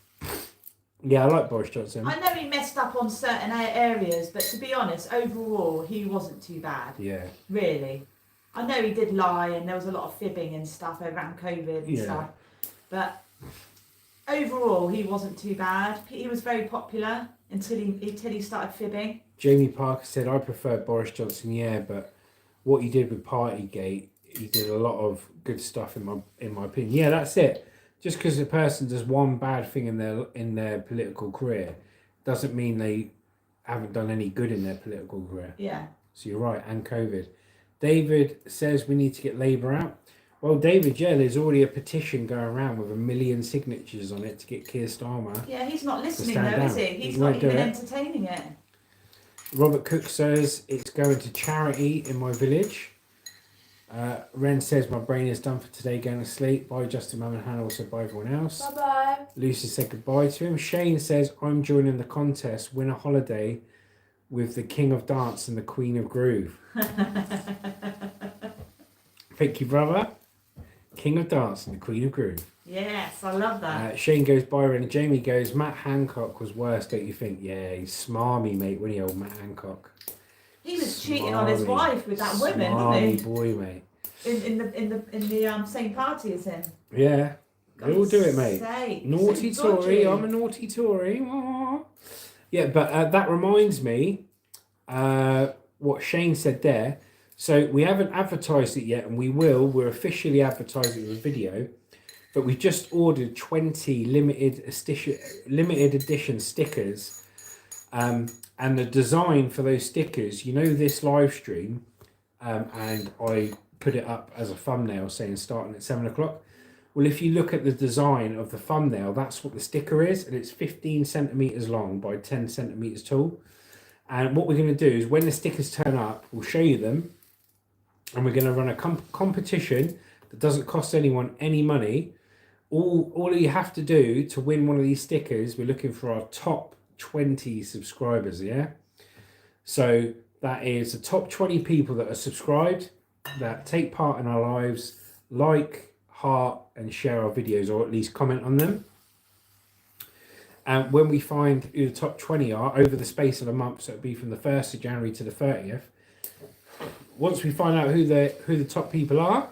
Yeah, I like Boris Johnson. I know he messed up on certain areas, but to be honest, overall, he wasn't too bad. Yeah. Really. I know he did lie, and there was a lot of fibbing and stuff around COVID and stuff. But overall, he wasn't too bad. He was very popular until he started fibbing. Jamie Parker said, I prefer Boris Johnson, yeah, but what he did with Partygate, he did a lot of good stuff in my opinion. Yeah, that's it. Just because a person does one bad thing in their political career doesn't mean they haven't done any good in their political career. Yeah. So you're right, and COVID. David says we need to get Labour out. Well, David, yeah, there's already a petition going around with 1 million signatures on it to get Keir Starmer. Yeah, he's not listening stand though, is down. he? He's He not won't do even it. entertaining it. Robert Cook says it's going to charity in my village. Ren says my brain is done for today, going to sleep. Bye Justin, Mum and Hannah, also bye everyone else. Bye bye. Lucy said goodbye to him. Shane says I'm joining the contest, win a holiday with the King of Dance and the Queen of Groove. Thank you, brother. King of Dance and the Queen of Groove. Yes, I love that. Shane goes Byron and Jamie goes, Matt Hancock was worse, don't you think? Yeah, he's smarmy, mate, wasn't he, old Matt Hancock? He was cheating on his wife with that woman, Smarmy wasn't boy, mate. he? In the same party as him. Yeah, they all do it, mate. Sake, Naughty so dodgy. Tory, I'm a naughty Tory. Aww. Yeah, but that reminds me what Shane said there. So we haven't advertised it yet, and we will. We're officially advertising the video, but we've just ordered 20 limited edition stickers. And the design for those stickers, you know, this live stream, and I put it up as a thumbnail saying starting at 7 o'clock. Well, if you look at the design of the thumbnail, that's what the sticker is, and it's 15 centimeters long by 10 centimeters tall. And what we're going to do is when the stickers turn up, we'll show you them, and we're going to run a competition that doesn't cost anyone any money. All you have to do to win one of these stickers, we're looking for our top 20 subscribers, yeah? So that is the top 20 people that are subscribed, that take part in our lives, like, heart, and share our videos, or at least comment on them. And when we find who the top 20 are over the space of a month, so it'll be from the 1st of January to the 30th, once we find out who the top people are,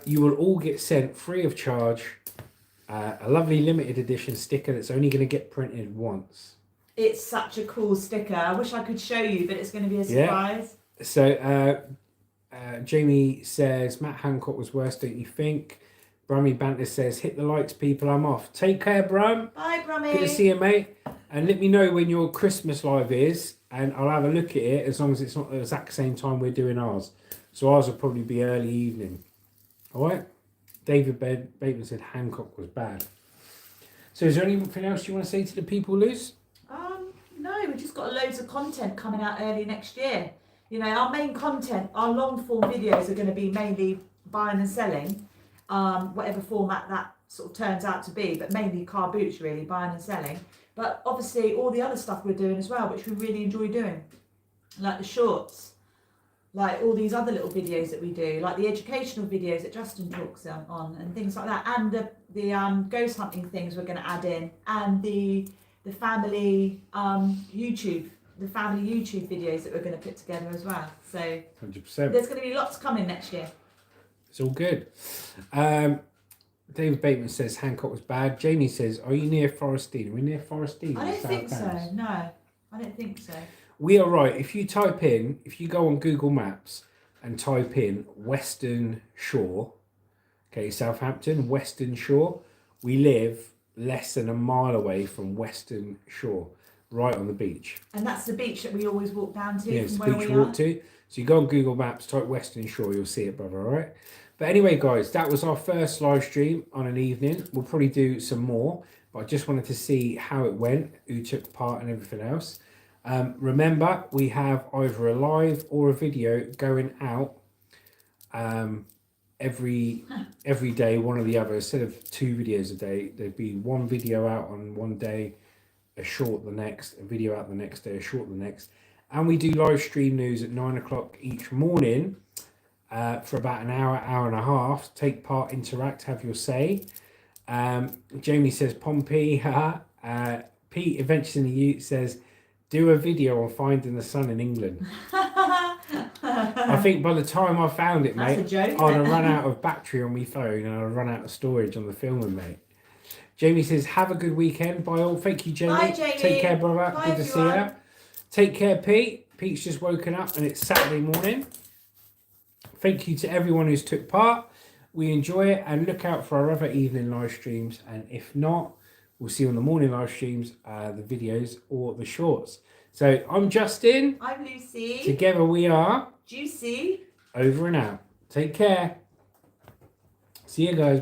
you will all get sent free of charge a lovely limited edition sticker that's only going to get printed once. It's such a cool sticker. I wish I could show you, but it's going to be a surprise. Yeah. So Jamie says Matt Hancock was worse, don't you think? Brummy Banter says hit the likes, people. I'm off. Take care, Brum. Bye, Brummy. Good to see you, mate. And let me know when your Christmas live is. and I'll have a look at it as long as it's not the exact same time we're doing ours. So ours will probably be early evening. All right. David Bateman said Hancock was bad. So is there anything else you want to say to the people, Luz? No, we've just got loads of content coming out early next year. You know, our main content, our long form videos are going to be mainly buying and selling, whatever format that sort of turns out to be, but mainly car boots really, buying and selling. But obviously all the other stuff we're doing as well, which we really enjoy doing, like the shorts, like all these other little videos that we do, like the educational videos that Justin talks on and things like that, and the ghost hunting things we're going to add in, and the family YouTube videos that we're going to put together as well. So 100%. there's going to be lots coming next year. It's all good. David Bateman says Hancock was bad. Jamie says, are you near Forest Dean? Are we near Forest Dean? I don't think so. No, I don't think so. We are right. If you go on Google Maps and type in Western Shore, okay, Southampton, Western Shore, we live less than a mile away from Western Shore, right on the beach. And that's the beach that we always walk down to. Yeah, it's from the where beach we we walk are. to. So you go on Google Maps, type Western Shore, you'll see it, brother, all right? But anyway, guys, that was our first live stream on an evening. We'll probably do some more, but I just wanted to see how it went, who took part and everything else. Remember, we have either a live or a video going out every day, one or the other. Instead of 2 videos a day, there'd be one video out on one day, a short the next, a video out the next day, a short the next. And we do live stream news at 9 o'clock each morning for about an hour, hour and a half. Take part, interact, have your say. Jamie says, Pompey. Pete eventually you says, do a video on finding the sun in England. I think by the time I found it, mate, That's a joke. I'd have run out of battery on my phone and I'd run out of storage on the filming, mate. Jamie says, have a good weekend. Bye all. Thank you, Jamie. Bye, Jamie. Take care, brother. Bye, Good to see everyone. you. Take care, Pete. Pete's just woken up and it's Saturday morning. Thank you to everyone who's took part. We enjoy it and look out for our other evening live streams. And if not, we'll see you on the morning live streams, the videos or the shorts. So I'm Justin. I'm Lucy. Together we are Juicy. over and out. Take care. See you guys.